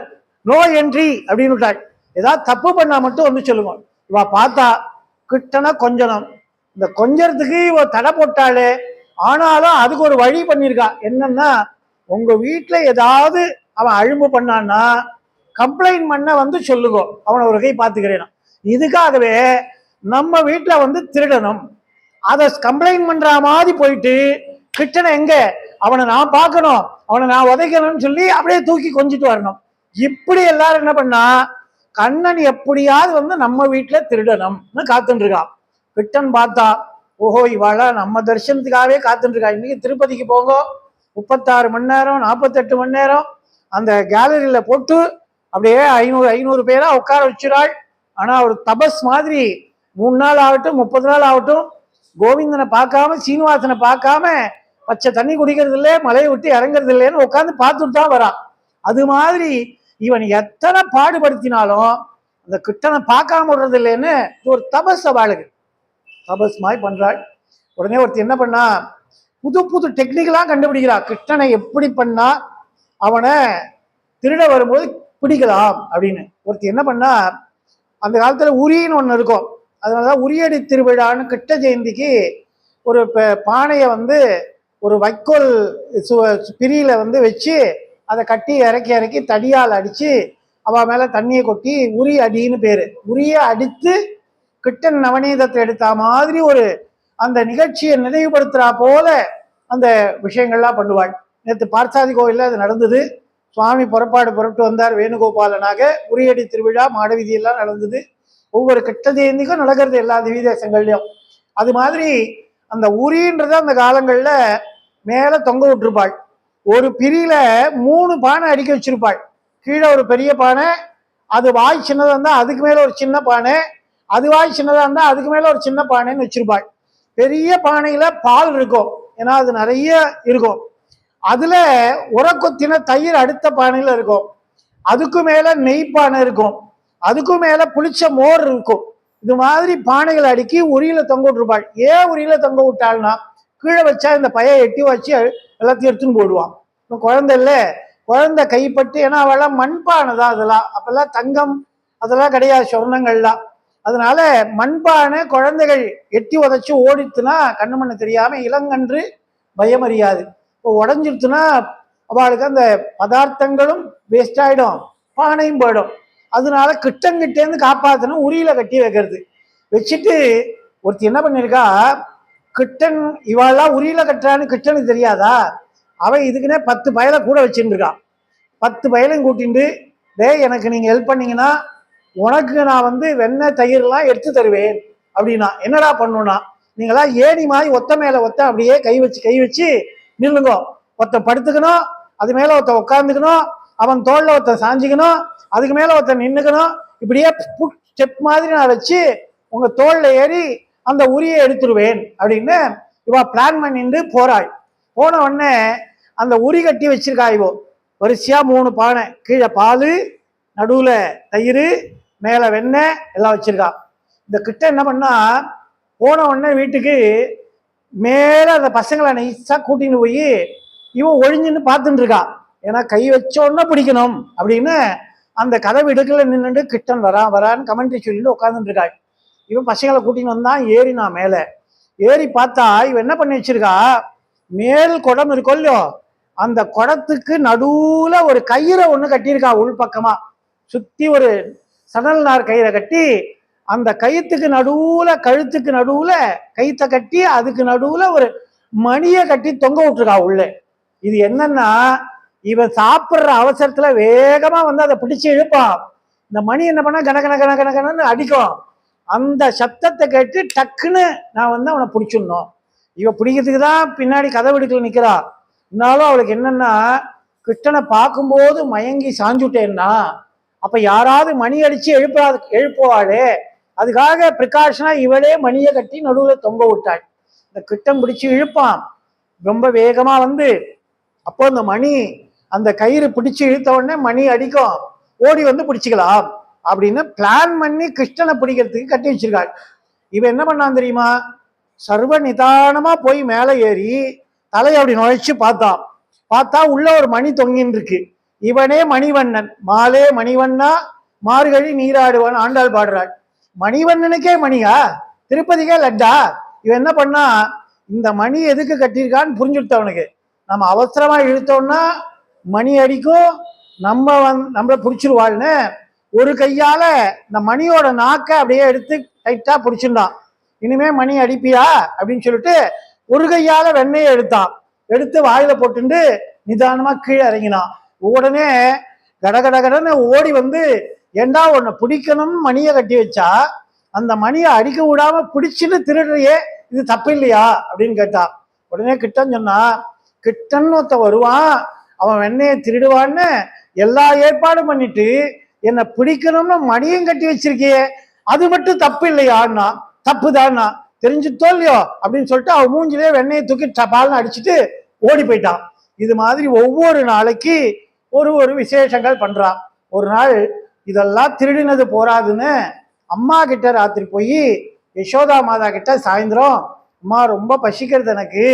நோ என்ட்ரி அப்படின்னு விட்டாள். ஏதாவது தப்பு பண்ணா மட்டும் வந்து சொல்லுங்க. இவ பார்த்தா கிட்டனை கொஞ்சணும், இந்த கொஞ்சறதுக்கு இவ தடை போட்டாளே. ஆனாலும் அதுக்கு ஒரு வழி பண்ணியிருக்கா. என்னன்னா, உங்க வீட்டுல ஏதாவது அவன் அழும்பு பண்ணான்னா கம்ப்ளைண்ட் பண்ண வந்து சொல்லுங்க, அவனை ஒரு கை பார்த்துக்கிறேன். இதுக்காகவே நம்ம வீட்டுல வந்து திருடணும், அதை கம்ப்ளைண்ட் பண்ற மாதிரி போயிட்டு கிட்டனை எங்க அவனை நான் பார்க்கணும், அவனை நான் உதைக்கணும்னு சொல்லி அப்படியே தூக்கி கொஞ்சிட்டு வரணும். இப்படி எல்லாரும் என்ன பண்ணா, கண்ணன் எப்படியாவது வந்து நம்ம வீட்டுல திருடணும்னு காத்துட்டு இருக்கான். கிட்டன் பார்த்தா, ஓஹோ இவாள நம்ம தரிசனத்துக்காகவே காத்துட்டு இருக்கா. இன்னைக்கு திருப்பதிக்கு போங்க, 36 மணி நேரம் 48 மணி நேரம் அந்த கேலரியில போட்டு அப்படியே 500 பேரா உட்கார வச்சுறாள். ஆனா ஒரு தபஸ் மாதிரி 3 நாள் ஆகட்டும் 30 நாள் ஆகட்டும் கோவிந்தனை பார்க்காம சீனிவாசனை பார்க்காம பச்சை தண்ணி குடிக்கிறது இல்லை, மலையை விட்டு இறங்குறது இல்லைன்னு உட்காந்து பார்த்துட்டு தான் வரான். அது மாதிரி இவன் எத்தனை பாடுபடுத்தினாலும் அந்த கிட்டனை பார்க்காம விடுறது இல்லைன்னு ஒரு தபஸ் அவளுக்கு தபஸ் மாதிரி பண்றாள். உடனே ஒருத்தர் என்ன பண்ணா, புது புது டெக்னிக்கெல்லாம் கண்டுபிடிக்கிறா. கிட்டனை எப்படி பண்ணா அவனை திருட வரும்போது பிடிக்கலாம் அப்படின்னு. ஒருத்தர் என்ன பண்ணா, அந்த காலத்துல உரின்னு ஒன்று இருக்கும், அதனாலதான் உரியடி திருவிழான்னு கிட்ட ஜெயந்திக்கு ஒரு பானையை வந்து ஒரு வைக்கோல் பிரியில வந்து வச்சு அதை கட்டி இறக்கி இறக்கி தடியால் அடிச்சு அவ மேல தண்ணியை கொட்டி உரி அடின்னு பேரு, உரிய அடித்து கிட்டன் நவநீதத்தை எடுத்த மாதிரி ஒரு அந்த நிகழ்ச்சியை நினைவுபடுத்துறா போல அந்த விஷயங்கள்லாம் பண்ணுவாள். நேற்று பார்த்தாதி கோயில்ல அது நடந்தது. சுவாமி புறப்பட்டு வந்தார் வேணுகோபாலனாக. உரியடி திருவிழா மாடவீதியெல்லாம் நடந்தது. ஒவ்வொரு கிட்ட ஜெயந்திக்கும் நடக்கிறது எல்லா திவ்ய தேசங்கள்லயும். அது மாதிரி அந்த உரின்றத அந்த காலங்கள்ல மேல தொங்க விட்டுருப்பாள். ஒரு பிரியில 3 பானை அடிக்க வச்சிருப்பாள். கீழே ஒரு பெரிய பானை, அது வாய் சின்னதா இருந்தா அதுக்கு மேல ஒரு சின்ன பானை, அது வாய் சின்னதா இருந்தா அதுக்கு மேல ஒரு சின்ன பானைன்னு வச்சிருப்பாள். பெரிய பானையில பால் இருக்கும், ஏன்னா அது நிறைய இருக்கும். அதுல உரக்கொத்தின தயிர் அடுத்த பானையில இருக்கும், அதுக்கு மேல நெய் பானை இருக்கும், அதுக்கும் மேல புளிச்ச மோர் இருக்கும். இது மாதிரி பானைகளை அடுக்கி உரியில தொங்க விட்டுருப்பாள். ஏன் உரியில தொங்க விட்டாள்னா, கீழே வச்சா இந்த பைய எட்டி வச்சு எல்லாத்தையும் எடுத்துன்னு போடுவான். குழந்தை இல்லை, குழந்தை கைப்பட்டு, ஏன்னா அவெல்லாம் மண்பானை தான் அதெல்லாம், அப்பெல்லாம் தங்கம் அதெல்லாம் கிடையாது, சொர்ணங்கள்லாம். அதனால மண்பானை குழந்தைகள் எட்டி உதச்சு ஓடித்துனா கண்ணு மண்ணு தெரியாம இளங்கன்று பயமறியாது. இப்போ உடஞ்சிருச்சுன்னா அவளுக்கு அந்த பதார்த்தங்களும் வேஸ்ட் ஆயிடும், பானையும் போயிடும். அதனால கிட்டங்கிட்டேருந்து காப்பாற்றணும், உரியில கட்டி வைக்கிறது. வச்சுட்டு ஒருத்தி என்ன பண்ணிருக்கா, கிட்டன் இவாளெல்லாம் உரியில கட்டுறான்னு கிட்டனுக்கு தெரியாதா, அவன் இதுக்குன்னே 10 பயலை கூட வச்சுட்டு இருக்கான். 10 பயலையும் கூட்டிட்டு, டேய் எனக்கு நீங்கள் ஹெல்ப் பண்ணீங்கன்னா உனக்கு நான் வந்து வெண்ணெய் தயிர்லாம் எடுத்து தருவேன் அப்படின்னா. என்னடா பண்ணுனா, நீங்களாம் ஏணி மாதிரி ஒத்த மேலே ஒத்த அப்படியே கை வச்சு நில்லுங்க. ஒருத்த படுத்துக்கணும், அது மேலே ஒருத்த உட்காந்துக்கணும், அவன் தோளில் ஒருத்த சாஞ்சிக்கணும், அதுக்கு மேலே ஒருத்த நின்றுக்கணும். இப்படியே ஸ்டெப் மாதிரி நான் வச்சு உங்கள் தோளில் ஏறி அந்த உரியை எடுத்துருவேன் அப்படின்னு இவா பிளான் பண்ணிட்டு போறாள். போன உடனே அந்த உரி கட்டி வச்சிருக்கா இவோ வரிசையா 3 பானை, கீழே பால், நடுவில் தயிர், மேலே வெண்ணெய் எல்லாம் வச்சிருக்கா. இந்த கிட்ட என்ன பண்ணா, போன உடனே வீட்டுக்கு மேலே அந்த பசங்களை நைஸாக கூட்டின்னு போய் இவன் ஒழிஞ்சுன்னு பார்த்துட்டு இருக்கா. ஏன்னா கை வச்சோன்னா பிடிக்கணும் அப்படின்னு அந்த கதவு இடுக்கல நின்றுட்டு கிட்டன் வரான்னு கமெண்ட்ரி சொல்லிட்டு உட்காந்துட்டு இருக்கா. இவன் பசங்களை கூட்டின்னு வந்தான், ஏறினா மேலே. ஏறி பார்த்தா இவன் என்ன பண்ணி வச்சிருக்கா, மேல் குடம் இருக்கோ இல்லையோ, அந்த குடத்துக்கு நடுவுல ஒரு கயிறை ஒன்று கட்டியிருக்கா. உள்பக்கமா சுத்தி ஒரு சணல் நார் கயிறை கட்டி, அந்த கயிற்றுக்கு நடுவுல கழுத்துக்கு நடுவுல கயிற்றை கட்டி, அதுக்கு நடுவுல ஒரு மணியை கட்டி தொங்க விட்டுருக்கா உள்ளே. இது என்னன்னா, இவன் சாப்பிட்ற அவசரத்துல வேகமா வந்து அதை பிடிச்சு இழுப்பான். இந்த மணி என்ன பண்ணா கனகனன்னு அடிக்கும். அந்த சத்தத்தை கேட்டு டக்குன்னு நான் வந்து அவனை பிடிச்சிடணும். இவன் பிடிக்கிறதுக்கு தான் பின்னாடி கதவெடுக்கல நிற்கிறா. இருந்தாலும் அவளுக்கு என்னன்னா, கிருஷ்ணனை பார்க்கும்போது மயங்கி சாஞ்சுட்டேன்னா அப்ப யாராவது மணி அடிச்சு எழுப்புவாளே, அதுக்காக ப்ரிகாஷனா இவளே மணியை கட்டி நடுவில் தொங்க விட்டாள். இந்த கிருஷ்ணன் பிடிச்சு இழுப்பான் ரொம்ப வேகமா வந்து. அப்போ இந்த மணி அந்த கயிறு பிடிச்சு இழுத்த உடனே மணி அடிக்கும், ஓடி வந்து பிடிச்சிக்கலாம் அப்படின்னு பிளான் பண்ணி கிருஷ்ணனை பிடிக்கிறதுக்கு கட்டி வச்சிருக்காள். இவன் என்ன பண்ணான் தெரியுமா, சர்வ நிதானமா போய் மேலே ஏறி தலையை அப்படி நுழைச்சு பார்த்தா உள்ள ஒரு மணி தொங்கின்னு இருக்கு. இவனே மணிவண்ணன், மாலே மணிவண்ணா மார்கழி நீராடுவான் ஆண்டாள் பாடுறாள். மணிவண்ணனுக்கே மணியா, திருப்பதிக்கே லட்டா. இவன் என்ன பண்ணா, இந்த மணி எதுக்கு கட்டியிருக்கான்னு புரிஞ்சுட்டவனுக்கு. நம்ம அவசரமா இழுத்தோம்னா மணி அடிக்கும், நம்மளை பிடிச்சிருவாள்னு ஒரு கையால இந்த மணியோட நாக்கை அப்படியே எடுத்து டைட்டா பிடிச்சிருந்தான். இனிமே மணி அடிப்பியா அப்படின்னு சொல்லிட்டு ஒரு கையால வெண்ணெயை எடுத்து வாயில போட்டுட்டு நிதானமா கீழே இறங்கினான். உடனே கடன்னு ஓடி வந்து, ஏண்டா உன்னை பிடிக்கணும்னு மணியை கட்டி வச்சா அந்த மணியை அடிக்க விடாம பிடிச்சிட்டு திருடுறியே, இது தப்பு இல்லையா அப்படின்னு கேட்டா. உடனே கிட்டன் சொன்னா, கிட்டன் ஒருத்த வருவான், அவன் வெண்ணையை திருடுவான்னு எல்லா ஏற்பாடும் பண்ணிட்டு என்னை பிடிக்கணும்னு மணியும் கட்டி வச்சிருக்கியே, அது மட்டும் தப்பு இல்லையான்னா. தப்புதான்னா, தெரிஞ்சுட்டோ இல்லையோ அப்படின்னு சொல்லிட்டு அவன் மூஞ்சிலே வெண்ணையை தூக்கி பால்னு அடிச்சுட்டு ஓடி போயிட்டான். இது மாதிரி ஒவ்வொரு நாளைக்கு ஒரு விசேஷங்கள் பண்றான். ஒரு நாள் இதெல்லாம் திருடினது போராதுன்னு அம்மா கிட்ட ராத்திரி போய் யசோதா மாதா கிட்ட சாயந்தரம், அம்மா ரொம்ப பசிக்கிறது, எனக்கு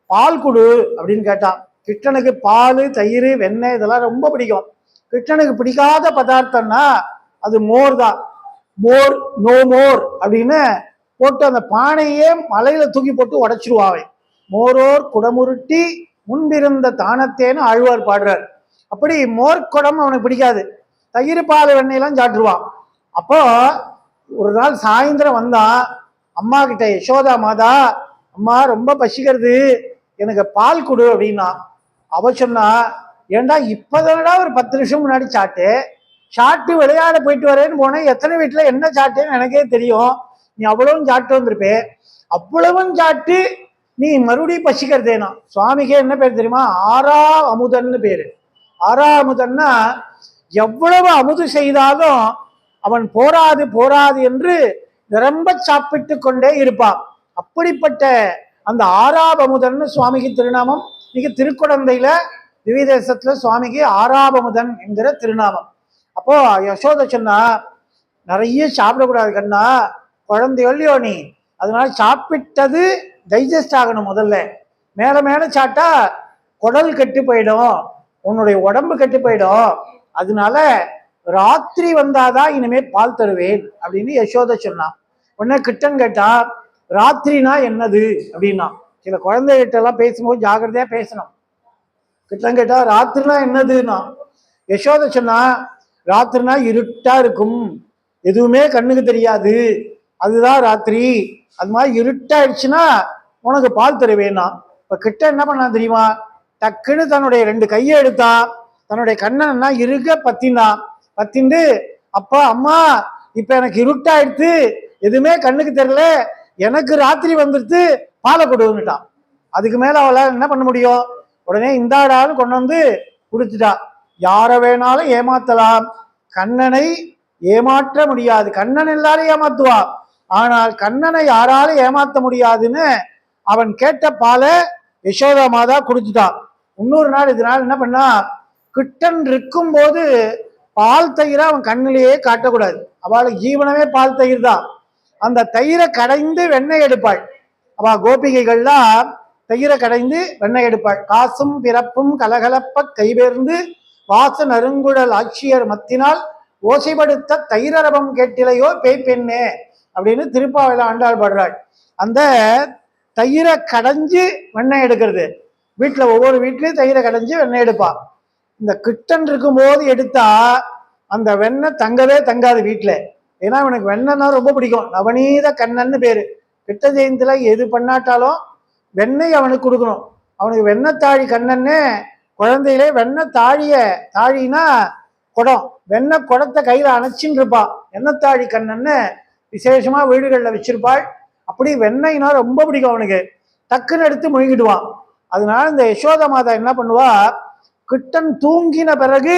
பால் கொடு அப்படின்னு கேட்டான். கிருஷ்ணனுக்கு பால், தயிர், வெண்ணெய் இதெல்லாம் ரொம்ப பிடிக்கும். கிருஷ்ணனுக்கு பிடிக்காத பதார்த்தம்னா அது மோர் தான். மோர், நோ மோர் அப்படின்னு போட்டு அந்த பானையே மலையில தூக்கி போட்டு உடைச்சிருவான். மோரோர் குடமுருட்டி முன்பிருந்த தானத்தேன்னு ஆழ்வார் பாடுறார். அப்படி மோர் குடம் அவனுக்கு பிடிக்காது, தயிர் பால் வெண்ணெயெல்லாம் சாப்பிட்டுருவான். அப்போ ஒரு நாள் சாயந்தரம் வந்தான் அம்மா கிட்ட, யசோதா மாதா, அம்மா ரொம்ப பசிக்கிறது, எனக்கு பால் கொடு அப்படின்னா. அவ சொன்னா, ஏண்டா இப்பதானடா ஒரு 10 நிமிஷம் முன்னாடி சாப்பிட்டு விளையாட போயிட்டு வரேன்னு போனேன், எத்தனை வீட்டுல என்ன சாப்பிட்டேன்னு எனக்கே தெரியும், நீ அவ்வளவும் சாப்பிட்டு வந்திருப்பே, அவ்வளவும் சாப்பிட்டு நீ மறுபடியும் பசிக்கிறதேனா. சுவாமிக்கே என்ன பேர் தெரியுமா, ஆறா அமுதன்னு பேரு. ஆறா அமுதன்னா எவ்வளவு அமுது செய்தாலும் அவன் போராது என்று நிரம்ப சாப்பிட்டு கொண்டே இருப்பான். அப்படிப்பட்ட அந்த ஆறாபமுதன் சுவாமிக்கு திருநாமம். இன்னைக்கு திருக்குடந்தையில திவ்ய தேசத்துல சுவாமிக்கு ஆறாபமுதன் என்கிற திருநாமம். அப்போ யசோதை சொன்னா, நிறைய சாப்பிடக்கூடாது கண்ணா, குழந்தையோ நீ, அதனால சாப்பிட்டது டைஜஸ்ட் ஆகணும். முதல்ல மேல சாப்பிட்டா குடல் கெட்டு போயிடும், உன்னுடைய உடம்பு கெட்டு போயிடும், அதனால ராத்திரி வந்தாதான் இனிமே பால் தருவேன் அப்படின்னு யசோதை சொன்னான். உடனே கிட்டன் கேட்டா, ராத்திரினா என்னது அப்படின்னா. சில குழந்தைகிட்ட எல்லாம் பேசும்போது ஜாகிரதையா பேசணும். கிட்டன் கேட்டா ராத்திரினா என்னதுன்னா. யசோதை சொன்னா, ராத்திரினா இருட்டா இருக்கும், எதுவுமே கண்ணுக்கு தெரியாது, அதுதான் ராத்திரி. அது மாதிரி இருட்டாயிடுச்சுன்னா உனக்கு பால் தருவேன்னா. இப்ப கிட்ட என்ன பண்ணா தெரியுமா, டக்குன்னு தன்னுடைய 2 கையை எடுத்தான், தன்னுடைய கண்ணன்னா இருக்க பத்தினான். பத்திண்டு, அப்பா அம்மா இப்ப எனக்கு இருட்டாயிடுத்து, எதுவுமே கண்ணுக்கு தெரியல, எனக்கு ராத்திரி வந்துடுத்து, பாலை கொடுன்னுட்டான். அதுக்கு மேல அவளை என்ன பண்ண முடியும்? உடனே இந்தாடான்னு கொண்டு வந்து கொடுத்துட்டா. யாரை வேணாலும் ஏமாத்தலாம், கண்ணனை ஏமாற்ற முடியாது. கண்ணன் எல்லாரும் ஏமாத்துவா, ஆனால் கண்ணனை யாராலும் ஏமாத்த முடியாதுன்னு அவன் கேட்ட பாலை யசோதா மாதா கொடுத்துட்டான். இன்னொரு நாள் இதனால என்ன பண்ணா, கிட்டன் இருக்கும் போது பால் தயிரை அவன் கண்ணிலேயே காட்டக்கூடாது. அவளுக்கு ஜீவனமே பால் தயிர் தான். அந்த தயிரை கடைந்து வெண்ணெய் எடுப்பாள். அவ கோபிகைகள்லாம் தயிரை கடைந்து வெண்ணெய் எடுப்பாள். காசும் பிறப்பும் கலகலப்ப கைபேர்ந்து வாச நறுங்குழல் ஆட்சியர் மத்தினால் ஓசைப்படுத்த தைரரபம் கேட்டிலையோ பேய்பெண்ணே அப்படின்னு திருப்பாவையில ஆண்டாள் பாடுறாள். அந்த தயிரை கடைஞ்சு வெண்ணெய் எடுக்கிறது, வீட்டுல ஒவ்வொரு வீட்லயும் தயிரை கடைஞ்சு வெண்ணெய் எடுப்பா. இந்த கிட்டன் இருக்கும்போது எடுத்தா அந்த வெண்ணெய் தங்கவே தங்காது வீட்டுல. ஏன்னா அவனுக்கு வெண்ணெய்னா ரொம்ப பிடிக்கும். நவநீத கண்ணன்னு பேரு. கிட்ட ஜெயந்தில எது பண்ணாட்டாலும் வெண்ணெய் அவனுக்கு கொடுக்கணும். அவனுக்கு வெண்ணத்தாழி கண்ணன்னு குழந்தையிலே வெண்ணத்தாழிய, தாழினா குடம், வெண்ணெய் குடத்தை கையில அணைச்சின்னு இருப்பான். வெண்ணத்தாழி கண்ணன்னு விசேஷமா வீடுகளில் வச்சிருப்பாள். அப்படி வெண்ணெய்னா ரொம்ப பிடிக்கும் அவனுக்கு. டக்குன்னு எடுத்து முழுங்கிடுவான். அதனால இந்த யசோத மாதா என்ன பண்ணுவா, கிட்டன் தூங்கின பிறகு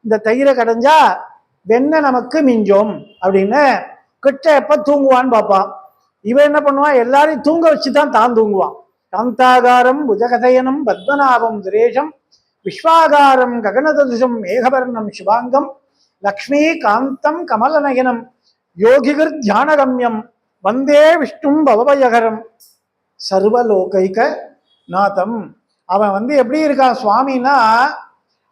இந்த தயிரை கடைஞ்சா வெண்ணெய் நமக்கு மிஞ்சோம் அப்படின்னு. கிட்ட எப்ப தூங்குவான்னு பார்ப்பான். இவன் என்ன பண்ணுவான், எல்லாரையும் தூங்க வச்சுதான் தான் தூங்குவான். காந்தாகாரம் புஜகதயனம் பத்மநாபம் சுரேஷம் விஸ்வாகாரம் ககனததுஷம் மேகவர்ணம் சிவாங்கம் லக்ஷ்மீ காந்தம் கமலநயனம் யோகிகர் தியானகம்யம் வந்தே விஷ்ணும் பவபயகரம் சர்வலோகைக நாதம். அவன் எப்படி இருக்கான் சுவாமின்னா,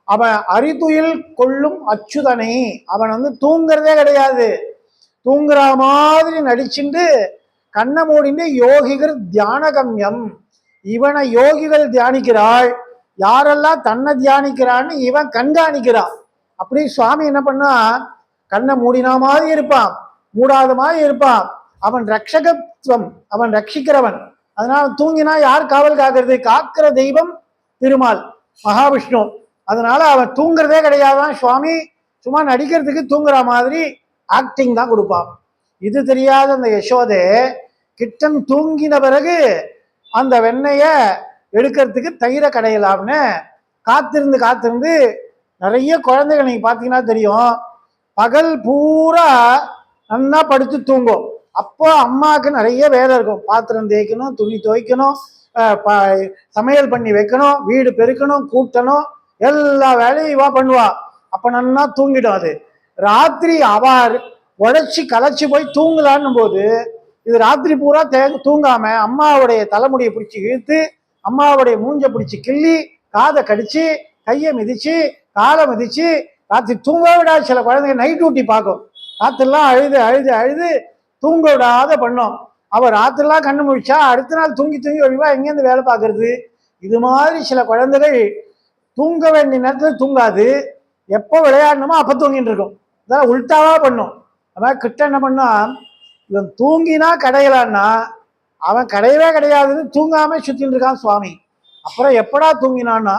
அவன் அரிதுயில் கொள்ளும் அச்சுதனை. அவன் தூங்குறதே கிடையாது, தூங்குற மாதிரி நடிச்சுட்டு கண்ணை மூடிண்டு யோகிகர் தியானகம்யம். இவனை யோகிகள் தியானிக்கிறாள். யாரெல்லாம் தன்னை தியானிக்கிறான்னு இவன் கண்காணிக்கிறான். அப்படி சுவாமி என்ன பண்ணா, கண்ணை மூடினா மாதிரி இருப்பான், மூடாத மாதிரி இருப்பான். அவன் ரட்சகத்துவம், அவன் ரட்சிக்கிறவன். அதனால தூங்கினா யார் காவல் காக்கிறது? காக்கிற தெய்வம் திருமால் மகாவிஷ்ணு. அதனால அவன் தூங்குறதே கிடையாதான். சுவாமி சும்மா நடிக்கிறதுக்கு தூங்குற மாதிரி ஆக்டிங் தான் கொடுப்பான். இது தெரியாத அந்த யசோதே கிட்டன் தூங்கின பிறகு அந்த வெண்ணெய எடுக்கிறதுக்கு தயிரை கடையலாம்னு காத்திருந்து நிறைய குழந்தைகள் நீங்க பார்த்தீங்கன்னா தெரியும், பகல் பூரா நல்லா படுத்து தூங்கும். அப்போ அம்மாவுக்கு நிறைய வேலை இருக்கும். பாத்திரம் தேய்க்கணும், துணி துவைக்கணும், சமையல் பண்ணி வைக்கணும், வீடு பெருக்கணும், கூட்டணும், எல்லா வேலையும் இவா பண்ணுவா. அப்ப நல்லா தூங்கிடும். அது ராத்திரி அவ உழைச்சி களைச்சி போய் தூங்கலான்னும் போது இது ராத்திரி பூரா தூங்காம அம்மாவுடைய தலைமுடியை பிடிச்சி இழுத்து, அம்மாவுடைய மூஞ்சை பிடிச்சி கிள்ளி, காதை கடிச்சு, கையை மிதிச்சு, காலை மிதிச்சு, ராத்திரி தூங்க விடாது. சில குழந்தைங்க நைட் டியூட்டி பார்க்கும், ராத்திரிலாம் அழுது அழுது அழுது தூங்க விடாத பண்ணும். அவள் ராத்திரிலாம் கண்ணு முடிச்சா அடுத்த நாள் தூங்கி ஒழிவா எங்கேருந்து வேலை பார்க்கறது? இது மாதிரி சில குழந்தைகள் தூங்க வேண்டிய நேரத்தில் தூங்காது, எப்போ விளையாடணுமோ அப்போ தூங்கிட்டு இருக்கும். அதான் உள்டாவா பண்ணும். அதான் கிட்ட என்ன பண்ணா, இவன் தூங்கினா கடையலான்னா அவன் கடையவே கிடையாதுன்னு தூங்காம சுத்தின்னு இருக்கான் சுவாமி. அப்புறம் எப்படா தூங்கினான்னா,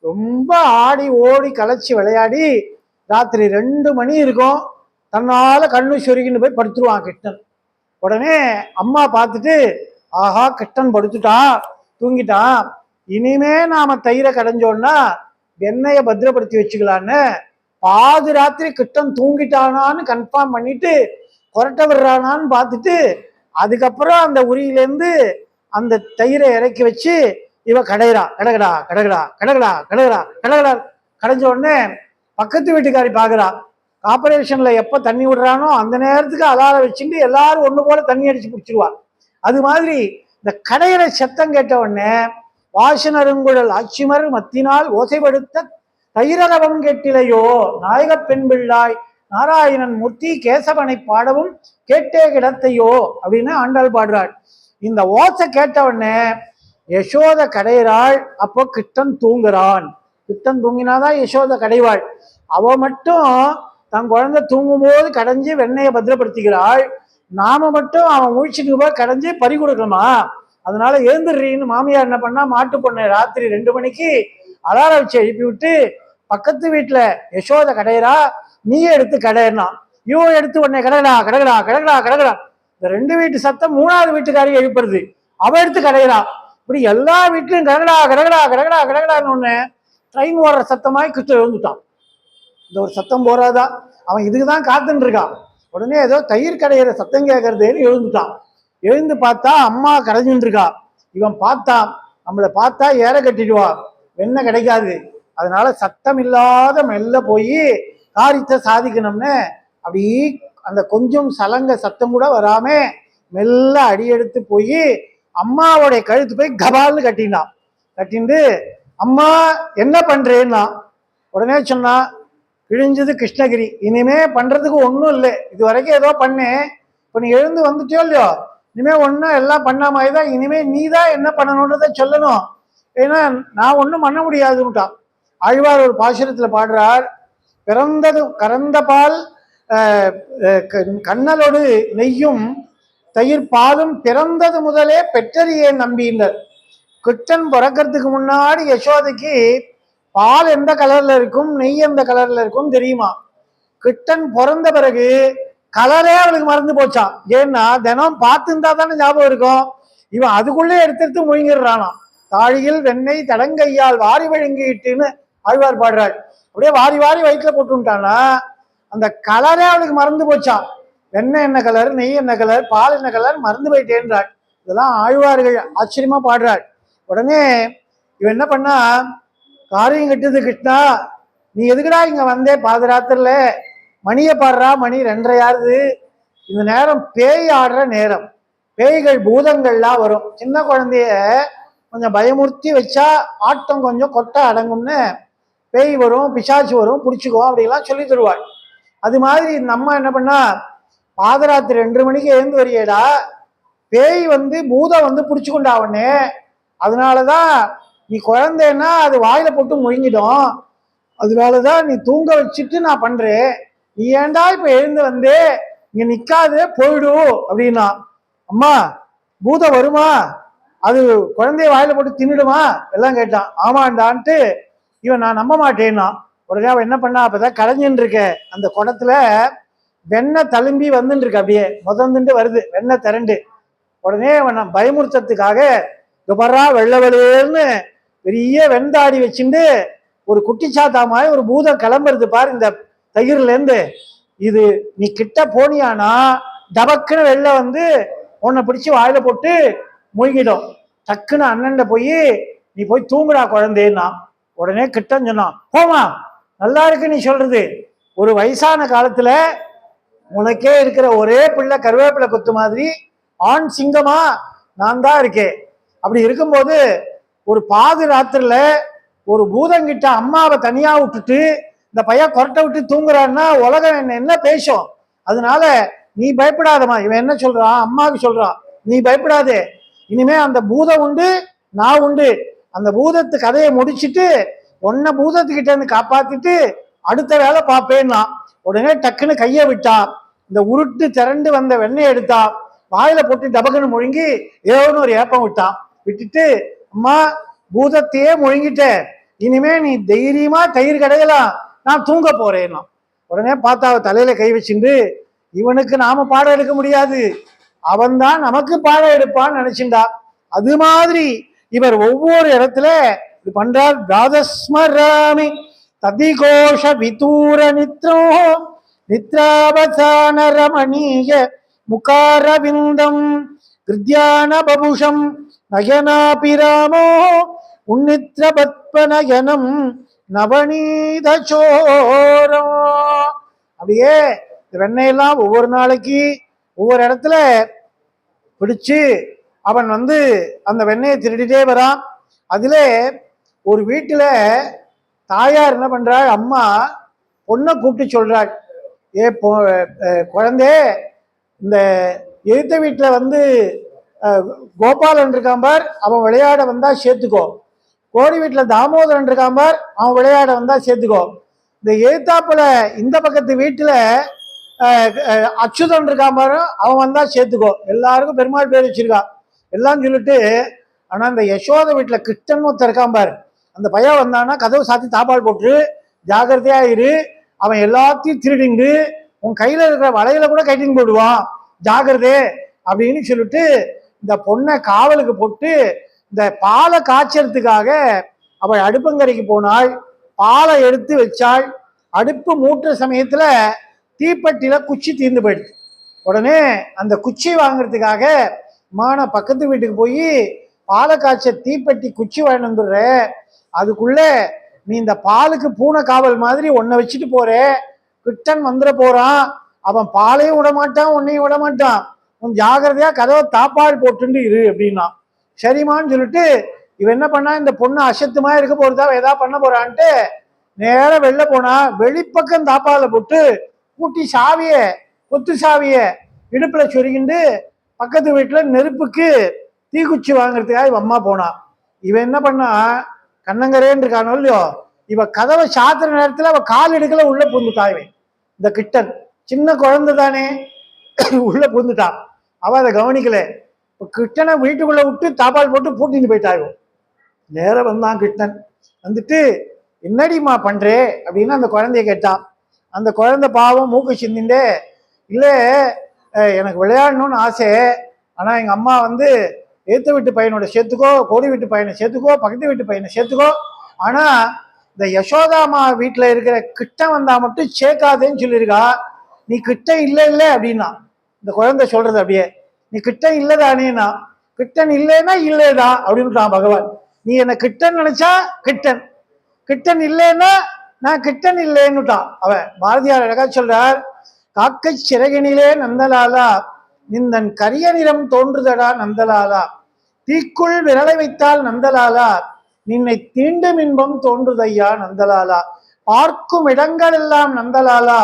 ரொம்ப ஆடி ஓடி களைச்சி விளையாடி ராத்திரி 2 மணி இருக்கும், தன்னால கண்ணு சொருகின்னு போய் படுத்துருவான் கிட்டன். உடனே அம்மா பார்த்துட்டு, ஆஹா கிட்டன் படுத்துட்டான், தூங்கிட்டான், இனிமே நாம தயிரை கடைஞ்சோன்னா வெண்ணெய பத்திரப்படுத்தி வச்சுக்கலான்னு பாதி ராத்திரி கிட்டன் தூங்கிட்டானான்னு கன்ஃபார்ம் பண்ணிட்டு கொரட்டை விடுறானான்னு பார்த்துட்டு அதுக்கப்புறம் அந்த உரியிலேருந்து அந்த தயிரை இறக்கி வச்சு இவ கடைகிறா. கடகடா கடகடா கடகடா கடகடா கடகடா கடைஞ்ச உடனே பக்கத்து வீட்டுக்காரி பார்க்குறா. கார்பரேஷன்ல எப்போ தண்ணி விடுறானோ அந்த நேரத்துக்கு அலார வச்சுட்டு எல்லாரும் ஒன்று போல தண்ணி அடிச்சு பிடிச்சிருவா. அது மாதிரி இந்த கடையிற சத்தம் கேட்ட உடனே வாசனருங்குழல் ஆட்சிமர் மத்தினால் ஓசைப்படுத்த தைரரவம் கேட்டிலையோ நாயக பெண் பிள்ளாய் நாராயணன் மூர்த்தி கேசவனை பாடவும் கேட்டே கிடத்தையோ அப்படின்னு ஆண்டாள் பாடுறாள். இந்த ஓசை கேட்ட உடனே யசோத கடைகிறாள். அப்போ கிட்டன் தூங்குறான். கிட்டன் தூங்கினாதான் யசோத கடைவாள். அவ மட்டும் தன் குழந்தை தூங்கும் போது கடைஞ்சி வெண்ணெயை பத்திரப்படுத்திக்கிறாள். நாம மட்டும் அவன் முழிச்சுட்டு போய் கடைஞ்சி பறி கொடுக்கணுமா? அதனால எழுந்துடுறீன்னு மாமியார் என்ன பண்ணா, மாட்டு பொண்ணை ராத்திரி 2 மணிக்கு அலாரம் வச்சு எழுப்பி விட்டு, பக்கத்து வீட்டுல யசோதை கடையரா, நீ எடுத்து கடையனா, இவன் எடுத்து உடனே கடகடா கடகடா கடகடா கடகடா. இந்த 2 வீட்டு சத்தம் 3வது வீட்டுக்காரி எழுப்புறது, அவ எடுத்து கடையறா. இப்படி எல்லா வீட்லயும் கடகடா கடகடா கடகடா கடகடான்னு ஒண்ணு ட்ரெயின் ஓடுற சத்தமாய் கிட்ட எழுந்துட்டான். இந்த ஒரு சத்தம் போறாதா, அவன் இதுக்குதான் காத்துட்டு இருக்கான். உடனே ஏதோ தயிர் கடையிற சத்தம் கேட்கறதுன்னு எழுந்துட்டான். எழுந்து பார்த்தா அம்மா கரைஞ்சுட்டு இருக்கா. இவன் பார்த்தான், நம்மளை பார்த்தா ஏற கட்டிடுவா, வெண்ணெய் கிடைக்காது, அதனால சத்தம் இல்லாத மெல்ல போய் காரியத்தை சாதிக்கணும்னு அப்படி அந்த கொஞ்சம் சலங்க சத்தம் கூட வராம மெல்ல அடி எடுத்து போய் அம்மாவோடைய கழுத்து போய் கபால்னு கட்டினான். கட்டிண்டு அம்மா என்ன பண்றேன்னா, உடனே சொன்னா, கிழிஞ்சது கிருஷ்ணகிரி, இனிமே பண்றதுக்கு ஒன்றும் இல்லை, இது வரைக்கும் ஏதோ பண்ணேன், இப்போ நீ எழுந்து வந்துட்டியோ இல்லையோ, இனிமே ஒன்றும் எல்லாம் பண்ண மாதிரி தான், இனிமே நீ தான் என்ன பண்ணணுன்றத சொல்லணும், ஏன்னா நான் ஒன்றும் பண்ண முடியாதுன்னுட்டான். ஆழ்வார் ஒரு பாசுரத்துல பாடுறார், பிறந்தது கறந்த பால் கண்ணலோடு நெய்யும் தயிர் பாலும் பிறந்தது முதலே பெற்றறியே நம்பினர். கிருஷ்ணன் பிறக்கிறதுக்கு முன்னாடி யசோதைக்கு பால் எந்த கலர்ல இருக்கும், நெய் எந்த கலர்ல இருக்கும் தெரியுமா. கிருஷ்ணன் பிறந்த பிறகு கலரே அவளுக்கு மறந்து போச்சான். ஏன்னா தினம் பார்த்துருந்தா தானே ஞாபகம் இருக்கும். இவன் அதுக்குள்ளே எடுத்து முழுங்கிடுறானாம். தாழியில் வெண்ணெய் தடங்கையால் வாரி வழங்கிட்டுன்னு ஆழ்வார் பாடுறாள். அப்படியே வாரி வாரி வயிற்றுல போட்டுட்டானா அந்த கலரே அவளுக்கு மறந்து போச்சான். வெண்ணெய் என்ன கலர், நெய் என்ன கலர், பால் என்ன கலர் மறந்து போயிட்டேன்றாள். இதெல்லாம் ஆழ்வார்கள் ஆச்சரியமா பாடுறாள். உடனே இவன் என்ன பண்ணா, காரியம் கட்டுது கிருஷ்ணா, நீ எதுக்குடா இங்க வந்தே பாதராத்திரில, மணியை பாடுறா, மணி 2:30 இந்த நேரம் பேய் ஆடுற நேரம், பேய்கள் பூதங்கள்லாம் வரும். சின்ன குழந்தைய கொஞ்சம் பயமுறுத்தி வச்சா ஆட்டம் கொஞ்சம் கொட்ட அடங்கும்னு பேய் வரும், பிசாச்சு வரும், பிடிச்சிக்குவோம் அப்படிலாம் சொல்லி தருவாள். அது மாதிரி இந்த அம்மா என்ன பண்ணா, பாதராத்திரி 2 மணிக்கு எழுந்து வரியேடா, பேய் பூதம் பிடிச்சுக்கொண்டா உடனே, அதனாலதான் நீ குழந்தைன்னா அது வாயில போட்டு முழுங்கிடும், அதனாலதான் நீ தூங்க வச்சுட்டு நான் பண்றேன், நீ ஏண்டா இப்ப எழுந்து வந்தே, இங்க நிக்காது போயிடு அப்படின்னா. அம்மா பூதம் வருமா, அது குழந்தைய வாயில போட்டு தின்னுடுமா எல்லாம் கேட்டான். ஆமாண்டான்ட்டு இவன் நான் நம்ப மாட்டேன்னா. உடனே அவன் என்ன பண்ணா, அப்பதான் கலைஞ்சுட்டு இருக்க அந்த குடத்துல வெண்ணெய் தழும்பி வந்துட்டு இருக்கு, அப்படியே முதந்துட்டு வருது வெண்ணெய் திரண்டு. உடனே அவன் பயமுறுத்தத்துக்காக துபரா வெள்ள வெளியேன்னு பெரிய வெண்தாடி வச்சுட்டு ஒரு குட்டிச்சாத்தா மாதிரி ஒரு பூதம் கிளம்புறது பாரு இந்த தயிர்ல இருந்து, இது நீ கிட்ட போனியானா டபக்குன்னு வெளில உன்னை பிடிச்சி வாயில போட்டு மூழ்கிடும், டக்குன்னு அண்ணன்ட போய் நீ போய் தூங்குடா குழந்தைன்னா. உடனே கிட்டன் சொன்னான், போமா நல்லா இருக்கு நீ சொல்றது, ஒரு வயசான காலத்துல உனக்கே இருக்கிற ஒரே பிள்ளை கருவேப்பிலை கொத்து மாதிரி ஆண் சிங்கமா நான் தான் இருக்கேன், அப்படி இருக்கும்போது ஒரு பாதி ராத்திரில ஒரு பூதங்கிட்ட அம்மாவை தனியா விட்டுட்டு இந்த பையன் கொரட்டை விட்டு தூங்குறான்னா உலகம் என்ன பேசும், அதனால நீ பயப்படாதமா. இவன் என்ன சொல்றான், அம்மாவுக்கு சொல்றான், நீ பயப்படாதே, இனிமே அந்த பூதம் உண்டு நான் உண்டு, அந்த பூதத்து கதையை முடிச்சுட்டு உன்னை பூதத்துக்கிட்ட இருந்து காப்பாத்திட்டு அடுத்த வேலை பார்ப்பேன்னா. உடனே டக்குன்னு கையை விட்டா, இந்த உருட்டு திரண்டு வந்த வெண்ணெய் எடுத்தா, வாயில போட்டு டபக்குன்னு முழுங்கி ஏன்னு ஒரு ஏப்பம் விட்டான். விட்டுட்டு, அம்மா பூதத்தையே முழுங்கிட்ட, இனிமே நீ தைரியமா தயிர் கடையலாம், நான் தூங்க போறேன்னா. உடனே பார்த்தா அவ தலையில கை வச்சுட்டு, இவனுக்கு நாம பாடம் எடுக்க முடியாது, அவன் தான் நமக்கு பாடம் எடுப்பான்னு நினைச்சுண்டா. அது மாதிரி இவர் ஒவ்வொரு இடத்துல இது பண்றார். ராதஸ்மராமி ததிகோஷ விதூர நித்ரோ நித்ராவசான ரமணீய முகாரவிந்தம் கிருத்யான பபுஷம் நயனாபிராமோ உன்னித்ர பத்மநயனம் நவநீத சோரம். அப்படியே வெண்ணையெல்லாம் ஒவ்வொரு நாளைக்கு ஒவ்வொரு இடத்துல பிடிச்சு அவன் அந்த வெண்ணெயை திருடிட்டே வரான். அதுல ஒரு வீட்டுல தாயார் என்ன பண்றாள், அம்மா பொண்ணை கூப்பிட்டு சொல்றாள், ஏ குழந்தை, இந்த எழுத்த வீட்டுல கோபாலன் இருக்கான் பார், அவன் விளையாட வந்தா சேர்த்துக்கோ, கோடி வீட்டுல தாமோதரன் இருக்கான் பார், அவன் விளையாட வந்தா சேர்த்துக்கோ, இந்த எழுத்தாப்புல இந்த பக்கத்து வீட்டுல அச்சுதன் இருக்கான் பாரு, அவன் வந்தா சேர்த்துக்கோ, எல்லாருக்கும் பெருமாள் பேர் வச்சிருக்கான், எல்லாம் சொல்லிட்டு, ஆனா இந்த யசோத வீட்டுல கிருஷ்ணன் ஒருத்தர் இருக்கான் பாரு, அந்த பையன் வந்தான்னா கதவு சாத்தி தாப்பால் போட்டு ஜாகிரதையா இரு, அவன் எல்லாத்தையும் திருடிண்டு உன் கையில இருக்கிற வளையல கூட கைட்டின்னு போடுவான், ஜாகிரதே அப்படின்னு சொல்லிட்டு இந்த பொண்ணை காவலுக்கு போட்டு இந்த பாலை காய்ச்சறதுக்காக அவள் அடுப்பங்கரைக்கு போனாள். பாலை எடுத்து வச்சாள். அடுப்பு மூட்டுற சமயத்துல தீப்பெட்டியில குச்சி தீர்ந்து போயிடுச்சு. உடனே அந்த குச்சி வாங்குறதுக்காக மான பக்கத்து வீட்டுக்கு போய் பாலை காய்ச்ச தீப்பெட்டி குச்சி வாங்கிட்டு வந்துடுற, அதுக்குள்ள நீ இந்த பாலுக்கு பூனை காவல் மாதிரி உன்னை வச்சுட்டு போற, கிருஷ்ணன் வந்துட போறான், அவன் பாலையும் விட மாட்டான் உன்னையும் விட மாட்டான், உன் ஜாகிரதையா கதவை தாப்பால் போட்டுண்டு இரு அப்படின்னா. சரிமான்னு சொல்லிட்டு இவன் என்ன பண்ணா, இந்த பொண்ணு அசத்துமா இருக்க போறதா ஏதாவது பண்ண போறான்ட்டு நேர வெளில போனா, வெளிப்பக்கம் தாப்பால போட்டு பூட்டி சாவிய கொத்து சாவிய இடுப்புல சொருகிண்டு பக்கத்து வீட்டுல நெருப்புக்கு தீக்குச்சி வாங்குறதுக்காக இவன் அம்மா போனான். இவன் என்ன பண்ணா, கண்ணங்கரேன்னு இருக்கானோ இல்லையோ, இவ கதவை சாத்துற நேரத்துல அவ கால் எடுக்கல உள்ள பூந்துட்டான். இவன் இந்த கிருஷ்ணன் சின்ன குழந்தை தானே, உள்ள பூந்துட்டான். அவ அதை கவனிக்கல. கிருஷ்ணனை வீட்டுக்குள்ள விட்டு தாப்பால் போட்டு பூட்டின்னு போயிட்டாங்க. நேரம் வந்தான் கிருஷ்ணன். வந்துட்டு என்னடிமா பண்றே அப்படின்னு அந்த குழந்தைய கேட்டான். அந்த குழந்தை பாவம் மூக்கு சிந்திண்டே, இல்லை எனக்கு விளையாடணும்னு ஆசை, ஆனா எங்க அம்மா வந்து ஏத்த வீட்டு பையனோட சேர்த்துக்கோ, கோடி வீட்டு பையனை சேர்த்துக்கோ, பக்கத்து வீட்டு பையனை சேர்த்துக்கோ, ஆனா இந்த யசோதாமா வீட்டுல இருக்கிற கிருஷ்ணன் வந்தா மட்டும் சேர்க்காதேன்னு சொல்லியிருக்கா, நீ கிருஷ்ணன் இல்லை இல்லை அப்படின்னா. இந்த குழந்தை சொல்றது அப்படியே, நீ கிருஷ்ணன் இல்லதானேனா, கிருஷ்ணன் இல்லைன்னா இல்லைதான் அப்படின்னுட்டான் பகவான். நீ என்ன கிருஷ்ணன் நினைச்சா கிருஷ்ணன், கிருஷ்ணன் இல்லைன்னா நான் கிருஷ்ணன் இல்லைன்னுட்டான் அவன். பாரதியார் அழகா சொல்றார், காக்கை சிறகினிலே நந்தலாலா நிந்தன் கரிய நிறம் தோன்றுதடா நந்தலாலா, தீக்குள் விரலை வைத்தால் நந்தலாலா நின்னை தீண்டும் இன்பம் தோன்றுதையா நந்தலாலா, பார்க்கும் இடங்கள் எல்லாம் நந்தலாலா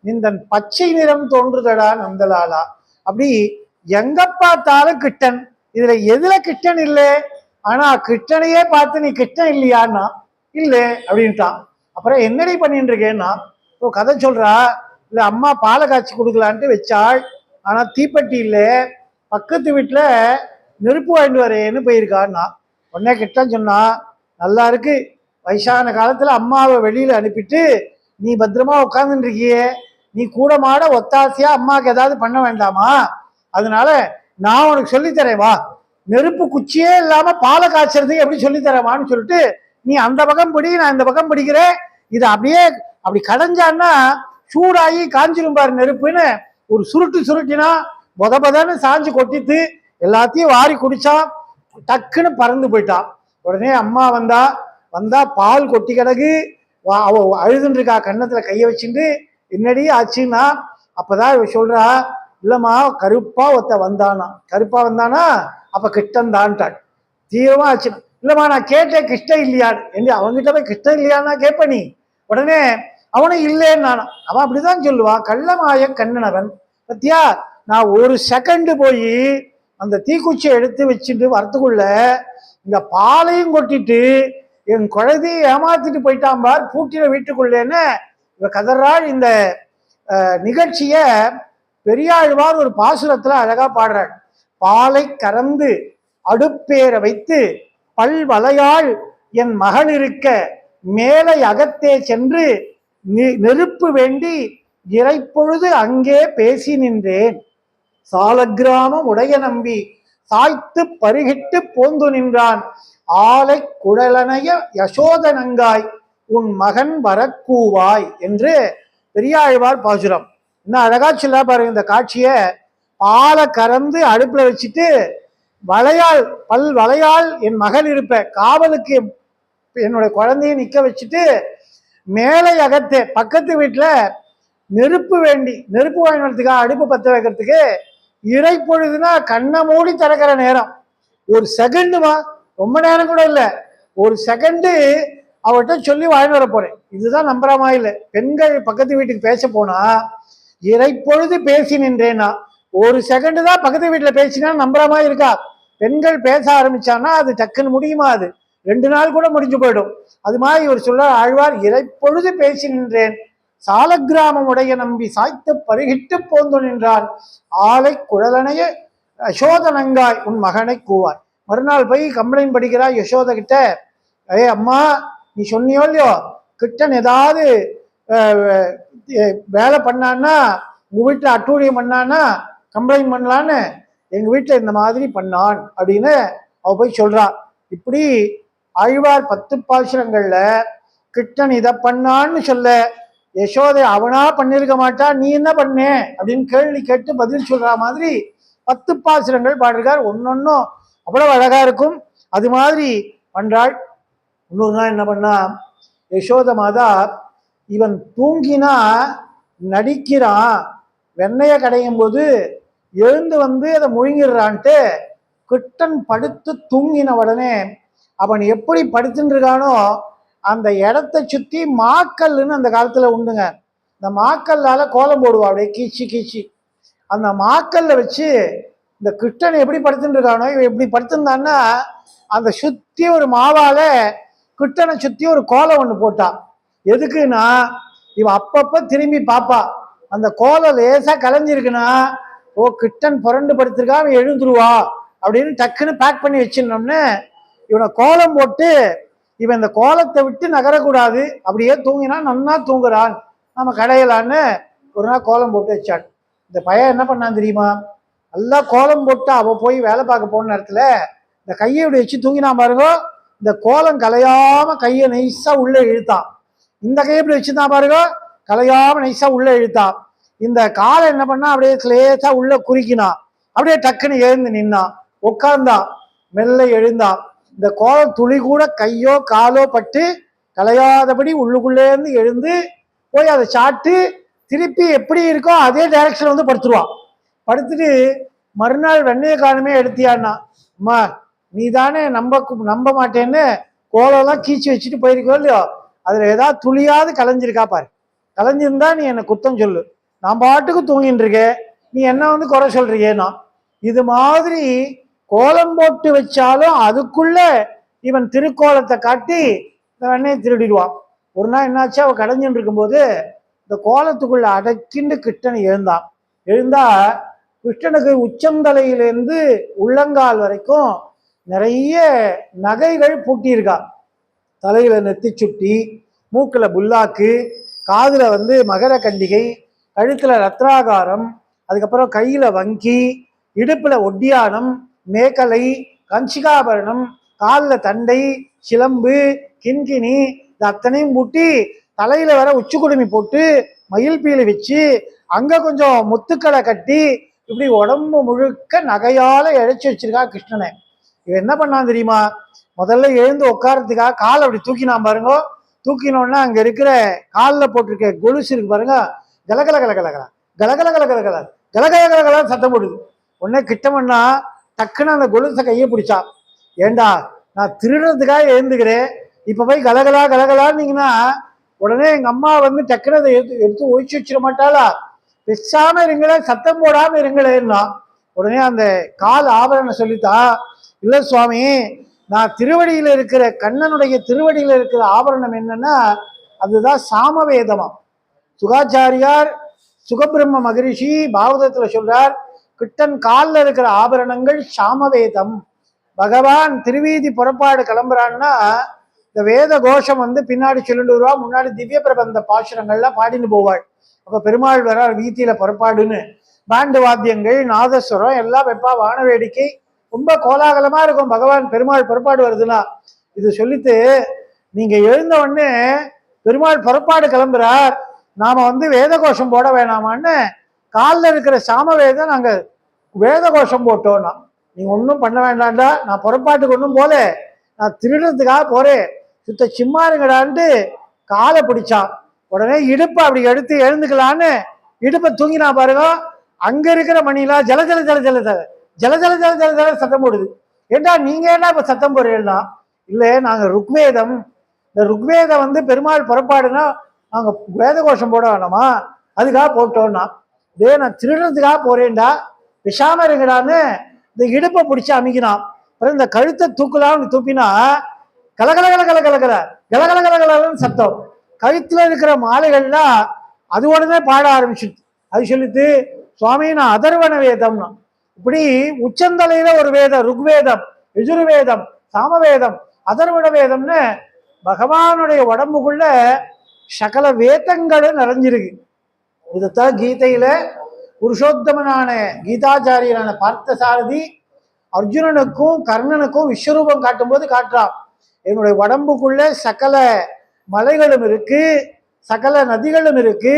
நிந்தன் பச்சை நிறம் தோன்றுதடா நந்தலாலா. அப்படி எங்க பார்த்தாலும் கிருஷ்ணன், இதுல எதுல கிருஷ்ணன் இல்லை, ஆனா கிருஷ்ணனையே பார்த்து நீ கிருஷ்ணன் இல்லையான்னா இல்லை அப்படின்ட்டான். அப்புறம் என்னடி பண்ணிட்டு இருக்கேன்னா, இப்போ கதை சொல்றா, இல்லை அம்மா பாலை காய்ச்சி கொடுக்கலான்ட்டு வச்சாள், ஆனா தீப்பெட்டி இல்லை, பக்கத்து வீட்டுல நெருப்பு வாங்கிட்டு வரேன்னு போயிருக்கான்னா. உடனே கிருஷ்ணன் சொன்னா, நல்லா இருக்கு, வயசான காலத்துல அம்மாவை வெளியில அனுப்பிட்டு நீ பத்திரமா உட்காந்துட்டு இருக்கியே, நீ கூட மாட ஒத்தாசையா அம்மாவுக்கு ஏதாவது பண்ண வேண்டாமா, அதனால நான் உனக்கு சொல்லித்தரேன் வா, நெருப்பு குச்சியே இல்லாம பாலை காய்ச்சறது எப்படி சொல்லித்தரவான்னு சொல்லிட்டு நீ அந்த பக்கம் பிடி, நான் இந்த பக்கம் பிடிக்கிறேன், இது அப்படியே அப்படி கடைஞ்சான்னா சூடாகி காஞ்சிரும் பாரு நெருப்புன்னு ஒரு சுருட்டு சுருட்டினா பொதன்னு சாஞ்சு கொட்டித்து எல்லாத்தையும் வாரி குடிச்சான், டக்குன்னு பறந்து போயிட்டான். உடனே அம்மா வந்தா பால் கொட்டி கிடக்கு, அவ அழுதுன்னு இருக்கா, கன்னத்துல கைய வச்சுட்டு என்னடி ஆச்சுன்னா. அப்பதான் இவ சொல்றா, இல்லம்மா கருப்பா ஒருத்த வந்தானா, கருப்பா வந்தானா அப்ப கிருஷ்ணன் தான்ட்டாள். தீவிரமா ஆச்சு, இல்லம்மா நான் கேட்டேன் கிருஷ்ணன் இல்லையான்னு, அவன்கிட்ட போய் கிருஷ்ணன் இல்லையான்னா கேட்ப நீ. உடனே அவனும் இல்லைன்னு நானும், அவன் அப்படிதான் சொல்லுவான், கள்ளமாய கண்ணனவன். பத்தியா, நான் ஒரு செகண்ட் போய் அந்த தீக்குச்சியை எடுத்து வச்சுட்டு வரத்துக்குள்ள இந்த பாலையும் கொட்டிட்டு என் குழந்தையை ஏமாத்திட்டு போயிட்டான் பார் பூட்டின வீட்டுக்குள்ளேன்னு இவ கதறாள். இந்த நிகழ்ச்சிய பெரியாழ்வார் ஒரு பாசுரத்துல அழகா பாடுறாள். பாலை கறந்து அடுப்பேற வைத்து பல் வளையாள் என் மகள் இருக்க மேலை அகத்தே சென்று நெருப்பு வேண்டி இறைப்பொழுது அங்கே பேசி நின்றேன், சாலக்கிராமம் உடைய நம்பி சாய்த்து பருகிட்டு போந்து நின்றான், ஆலை குழலனைய யசோதனங்காய் உன் மகன் வரக்கூவாய் என்று பெரியாழ்வார் பாசுரம். இன்னும் அழகா சொல்ல பாருங்க இந்த காட்சிய. பாலை கறந்து அடுப்புல வச்சுட்டு வளையாள் பல் வளையாள் என் மகள் இருப்ப காவலுக்கு என்னுடைய குழந்தைய நிக்க வச்சுட்டு மேலை அகத்தே பக்கத்து வீட்டுல நெருப்பு வேண்டி நெருப்பு வாங்கினதுக்காக அடுப்பு பத்த வைக்கிறதுக்கு இறை பொழுதுனா கண்ணை மூடி திறக்கிற நேரம், ஒரு செகண்டுமா, ரொம்ப நேரம் கூட இல்லை, ஒரு செகண்டு அவர்கிட்ட சொல்லி வாங்கிட்டு வர போறேன். இதுதான் நம்புறமா இல்லை. பெண்கள் பக்கத்து வீட்டுக்கு பேச போனா இறை பொழுது பேசி நின்றேன்னா ஒரு செகண்டு தான் பக்கத்து வீட்டுல பேசினா நம்புறமா இருக்கா. பெண்கள் பேச ஆரம்பிச்சான்னா அது டக்குன்னு முடியுமா, அது 2 நாள் கூட முடிஞ்சு போயிடும். அது மாதிரி ஒரு சொல்ல ஆழ்வார், இறை பொழுது பேசி நின்றேன், சாலக்கிராமம் உடைய நம்பி சாய்த்து பருகிட்டு போந்து நின்றான், ஆலை குழலனைய யசோதனங்காய் உன் மகனை கூவாய். மறுநாள் போய் கம்ப்ளைண்ட் படிக்கிறா யசோத கிட்ட. அம்மா, நீ சொன்னியோ இல்லையோ கிட்டன் ஏதாவது வேலை பண்ணான்னா, உங்க வீட்டில் அட்டூழியம் பண்ணான்னா கம்ப்ளைண்ட் பண்ணலான்னு, எங்க வீட்டில் இந்த மாதிரி பண்ணான் அப்படின்னு அவ போய் சொல்றா. இப்படி ஆழ்வார் 10 பாசுரங்கள்ல கிருஷ்ணன் இதை பண்ணான்னு சொல்ல, யசோதை அவனா பண்ணிருக்க மாட்டா, நீ என்ன பண்ண அப்படின்னு கேள்வி கேட்டு பதில் சொல்ற மாதிரி 10 பாசுரங்கள் பாடிருக்கார். ஒன்னொன்னும் அவ்வளவு அழகா இருக்கும். அது மாதிரி பண்றாள். இன்னொரு நாள் என்ன பண்ணா, யசோத மாதா இவன் தூங்கினா நடிக்கிறான், வெண்ணைய கடையும் போது எழுந்து வந்து அதை முழுங்கிடுறான்ட்டு கிருஷ்ணன் படுத்து தூங்கின உடனே அவன் எப்படி படுத்துட்டு இருக்கானோ அந்த இடத்தை சுத்தி மாக்கல்லுன்னு அந்த காலத்துல உண்டுங்க. இந்த மாக்கல்லால கோலம் போடுவா, அப்படியே கீச்சு கீச்சு. அந்த மாக்கல்ல வச்சு இந்த கிருஷ்ணன் எப்படி படுத்துட்டு இருக்கானோ இவன் எப்படி படுத்திருந்தான்னா அந்த சுத்தி ஒரு மாவால கிருஷ்ணனை சுத்தி ஒரு கோலம் ஒண்ணு போட்டான். எதுக்குன்னா இவன் அப்பப்ப திரும்பி பாப்பா, அந்த கோலம் லேசா கலைஞ்சிருக்குன்னா ஓ கிருஷ்ணன் புரண்டு படுத்திருக்கா, அவன் எழுந்துருவா அப்படின்னு டக்குன்னு பேக் பண்ணி வச்சிருந்தோம்னு இவனை கோலம் போட்டு இவன் இந்த கோலத்தை விட்டு நகரக்கூடாது, அப்படியே தூங்கினா நன்னா தூங்குறான், நம்ம கடையலான்னு ஒரு நாள் கோலம் போட்டு வச்சான். இந்த பையன் என்ன பண்ணான் தெரியுமா, நல்லா கோலம் போட்டு அவ போய் வேலை பார்க்க போன நேரத்துல இந்த கையை இப்படி வச்சு தூங்கினா பாருங்க, இந்த கோலம் கலையாம கையை நைஸா உள்ள இழுத்தான். இந்த கையை இப்படி வச்சுதான் பாருங்க, கலையாம நைஸா உள்ள இழுத்தான். இந்த காலை என்ன பண்ணா அப்படியே லேசா உள்ள குறுக்கினான், அப்படியே டக்குன்னு எழுந்து நின்னான், உட்கார்ந்தான், மெல்ல எழுந்தான். இந்த கோலம் துளி கூட கையோ காலோ பட்டு கலையாதபடி உள்ளுக்குள்ளே இருந்து எழுந்து போய் அதை சாப்பிட்டு திருப்பி எப்படி இருக்கோ அதே டைரக்ஷன் வந்து படுத்துருவான். படுத்துட்டு மறுநாள் வெண்ணைய காலமே எடுத்தியான்னா, அம்மா நீ தானே நம்ப மாட்டேன்னு கோலம்லாம் கீச்சு வச்சுட்டு போயிருக்கோ இல்லையோ, அதுல ஏதாவது துளியாவது கலைஞ்சிருக்கா பாரு, கலைஞ்சிருந்தா நீ என்னை குத்தம் சொல்லு, நான் பாட்டுக்கு தூங்கிட்டு இருக்கேன், நீ என்ன வந்து குறை சொல்றியேன்னா. இது மாதிரி கோலம் போட்டு வச்சாலும் அதுக்குள்ள இவன் திருக்கோலத்தை காட்டி இந்த வெண்ணையை திருடிடுவான். ஒரு நாள் என்னாச்சு, அவ கடைஞ்சுட்டு இருக்கும்போது இந்த கோலத்துக்குள்ள அடக்கிண்டு கிருஷ்ணன் எழுந்தான். எழுந்தா கிருஷ்ணனுக்கு உச்சந்தலையிலிருந்து உள்ளங்கால் வரைக்கும் நிறைய நகைகள் பூட்டியிருக்கா. தலையில நெத்தி சுட்டி, மூக்குல புல்லாக்கு, காதுல வந்து மகர கண்டிகை, கழுத்துல ரத்னாகாரம், அதுக்கப்புறம் கையில வங்கி, இடுப்புல ஒட்டியானம், மேகலை, கஞ்சிகாபரணம், காலில் தண்டை, சிலம்பு, கிண்கிணி, இது அத்தனையும் பூட்டி தலையில வர உச்சி குடுமி போட்டு மயில் பீலி வச்சு அங்க கொஞ்சம் முத்துக்களை கட்டி இப்படி உடம்பு முழுக்க நகையால இழைச்சி வச்சிருக்கா கிருஷ்ணனை. இவன் என்ன பண்ணான் தெரியுமா, முதல்ல எழுந்து உட்காரத்துக்காக காலை அப்படி தூக்கினான் பாருங்க. தூக்கினோன்னா அங்க இருக்கிற காலில் போட்டிருக்க கொலுசு இருக்கு பாருங்க, கலகல கலகலகல கலகல கலகலகல கலகல கலகல சத்தம் போடுது. உடனே கிட்டமண்ணா டக்குன்னு அந்த கொலுசை கையை பிடிச்சான். ஏண்டா நான் திருடுறதுக்காக எழுந்துக்கிறேன், இப்ப போய் கலகலா கலகலான்னீங்கன்னா உடனே எங்க அம்மா வந்து டக்குன்னு அதை எடுத்து ஒழிச்சு வச்சிட மாட்டாளா, பெசாம இருங்களே, சத்தம் போடாம இருங்களேன்னா. உடனே அந்த கால் ஆபரணம் சொல்லித்தா, இல்ல சுவாமி, நான் திருவடியில இருக்கிற கண்ணனுடைய திருவடியில இருக்கிற ஆபரணம் என்னன்னா அதுதான் சாமவேதமா. சுகாச்சாரியார் சுகபிரம்ம மகரிஷி பாகவதத்துல சொல்றார், கிருஷ்ணன் காலில் இருக்கிற ஆபரணங்கள் சாமவேதம். பகவான் திருவீதி புறப்பாடு கிளம்புறான்னா இந்த வேத கோஷம் வந்து பின்னாடி சொல்லிட்டு வருவா, முன்னாடி திவ்ய பிரபந்த பாசுரங்கள்லாம் பாடின்னு போவாள். அப்ப பெருமாள் வரார் வீதியில புறப்பாடுன்னு, பாண்டு வாத்தியங்கள் நாதஸ்வரம் எல்லாம் வைப்பா, வான வேடிக்கை ரொம்ப கோலாகலமா இருக்கும். பகவான் பெருமாள் புறப்பாடு வருதுன்னா இது சொல்லிட்டு நீங்க எழுந்த உடனே பெருமாள் புறப்பாடு கிளம்புறார், நாம வந்து வேத கோஷம் போட வேணாமான்னு காலில் இருக்கிற சாம வேதம் நாங்க வேத கோஷம் போட்டோம்னா, நீங்க ஒன்றும் பண்ண வேண்டாம்டா, நான் புறப்பாட்டுக்கு ஒன்றும் போல, நான் திருடுறதுக்காக போறேன், சுத்த சும்மா இருங்கடான்ட்டு காலை பிடிச்சான். உடனே இடுப்பை அப்படி எடுத்து எழுந்துக்கலான்னு இடுப்பை தூங்கினா பாருங்க, அங்க இருக்கிற மணிலாம் ஜல ஜல ஜல ஜல ஜல ஜல ஜல ஜல ஜல ஜல சத்தம் போடுது. ஏண்டா நீங்க என்ன இப்ப சத்தம் போடுறீங்கன்னா, இல்லை நாங்க ருக்வேதம், இந்த ருக்வேதம் வந்து பெருமாள் புறப்பாடுனா நாங்க வேத கோஷம் போட வேணாமா, அதுக்காக போட்டோம்னா. இதே நான் திருடுறதுக்காக போறேன்டா, விஷாம இருங்கடான்னு இந்த இடுப்பை பிடிச்சி அமைக்கினான். அப்புறம் இந்த கழுத்தை தூக்கலாம்னு தூப்பினா கலகல கல கல கலகல கலகல கலகலன்னு சத்தம். கழுத்துல இருக்கிற மாலைகள்லாம் அது உடனே பாட ஆரம்பிச்சுட்டு அது சொல்லிட்டு, சுவாமி நான் அதர்வன வேதம்னா, இப்படி உச்சந்தலையில ஒரு வேதம், ருக்வேதம், யஜுர்வேதம், சாமவேதம், அதர்வண வேதம்னு பகவானுடைய உடம்புக்குள்ள சகல வேதங்களும் நிறைஞ்சிருக்கு. இதைத்தான் கீதையில புருஷோத்தமனான கீதாச்சாரியரான பார்த்த சாரதி அர்ஜுனனுக்கும் கர்ணனுக்கும் விஸ்வரூபம் காட்டும் போது காட்டுறான். என்னுடைய உடம்புக்குள்ள சகல மலைகளும் இருக்கு, சகல நதிகளும் இருக்கு,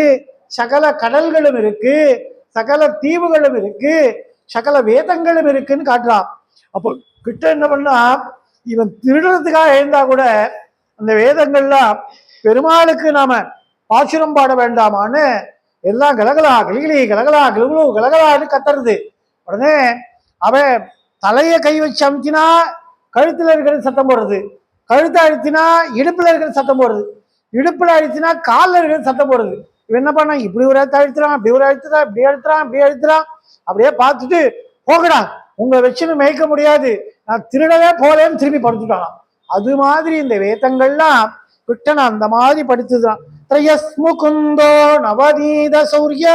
சகல கடல்களும் இருக்கு, சகல தீவுகளும் இருக்கு, சகல வேதங்களும் இருக்குன்னு காட்டுறான். அப்போ கிட்ட என்ன பண்ணா, இவன் திருடுறதுக்காக எழுந்தா கூட அந்த வேதங்கள்லாம் பெருமாளுக்கு நாம பாசுரம் பாட வேண்டாமான்னு எல்லாம் கலகலா கிளிகிளி கலகலா கிளுகுலு கலகலான்னு கத்துறது. உடனே அவன் தலையை கை வச்சு அமுத்தினா கழுத்துல இருக்கிறது சத்தம் போடுறது, கழுத்தை அழுத்தினா இடுப்புல இருக்கிறது சத்தம் போடுறது, இடுப்புல அழுத்தினா காலில் இருக்கிறது சத்தம் போடுறது. இவன் என்ன பண்ணா, இப்படி ஒரு அழுத்த அழுத்துறான், அப்படி ஒரு அழுத்துறான், இப்படி அழுத்துறான், இப்படி அழுத்துறான். அப்படியே பார்த்துட்டு போகடா, உங்களை வச்சுன்னு மேய்க்க முடியாது, நான் திருடவே போலேன்னு திரும்பி படுத்துட்டான். அது மாதிரி இந்த வேதங்கள்லாம் கிருஷ்ணன் அந்த மாதிரி படித்துதான். த்ரயஸ்முகுந்தோ நவநீத சௌரிய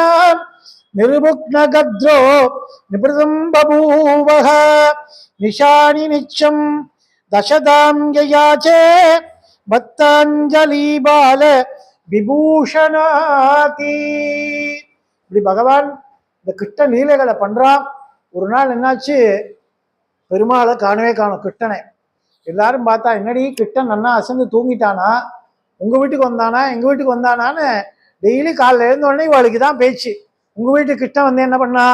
நிருபுக்னகத்ரோ நிபிருதம் பபூவஹ நிஷானி நிச்சம் தசதாம் யயாச்சே பத்தாஞ்சலி பால விபூஷணாதி. இப்படி பகவான் இந்த கிருஷ்ண லீலைகளை பண்றான். ஒரு நாள் என்னாச்சு, பெருமாளை காணவே காணும் கிருஷ்ணனை. எல்லாரும் பார்த்தா, என்னடி கிருஷ்ணன் நன்னா அசந்து தூங்கிட்டானா, உங்க வீட்டுக்கு வந்தானா, எங்க வீட்டுக்கு வந்தானான்னு டெய்லி காலைல எழுந்த உடனே இவாளுக்கு தான் பேச்சு. உங்க வீட்டுக்கு கிருஷ்ணன் வந்து என்ன பண்ணா,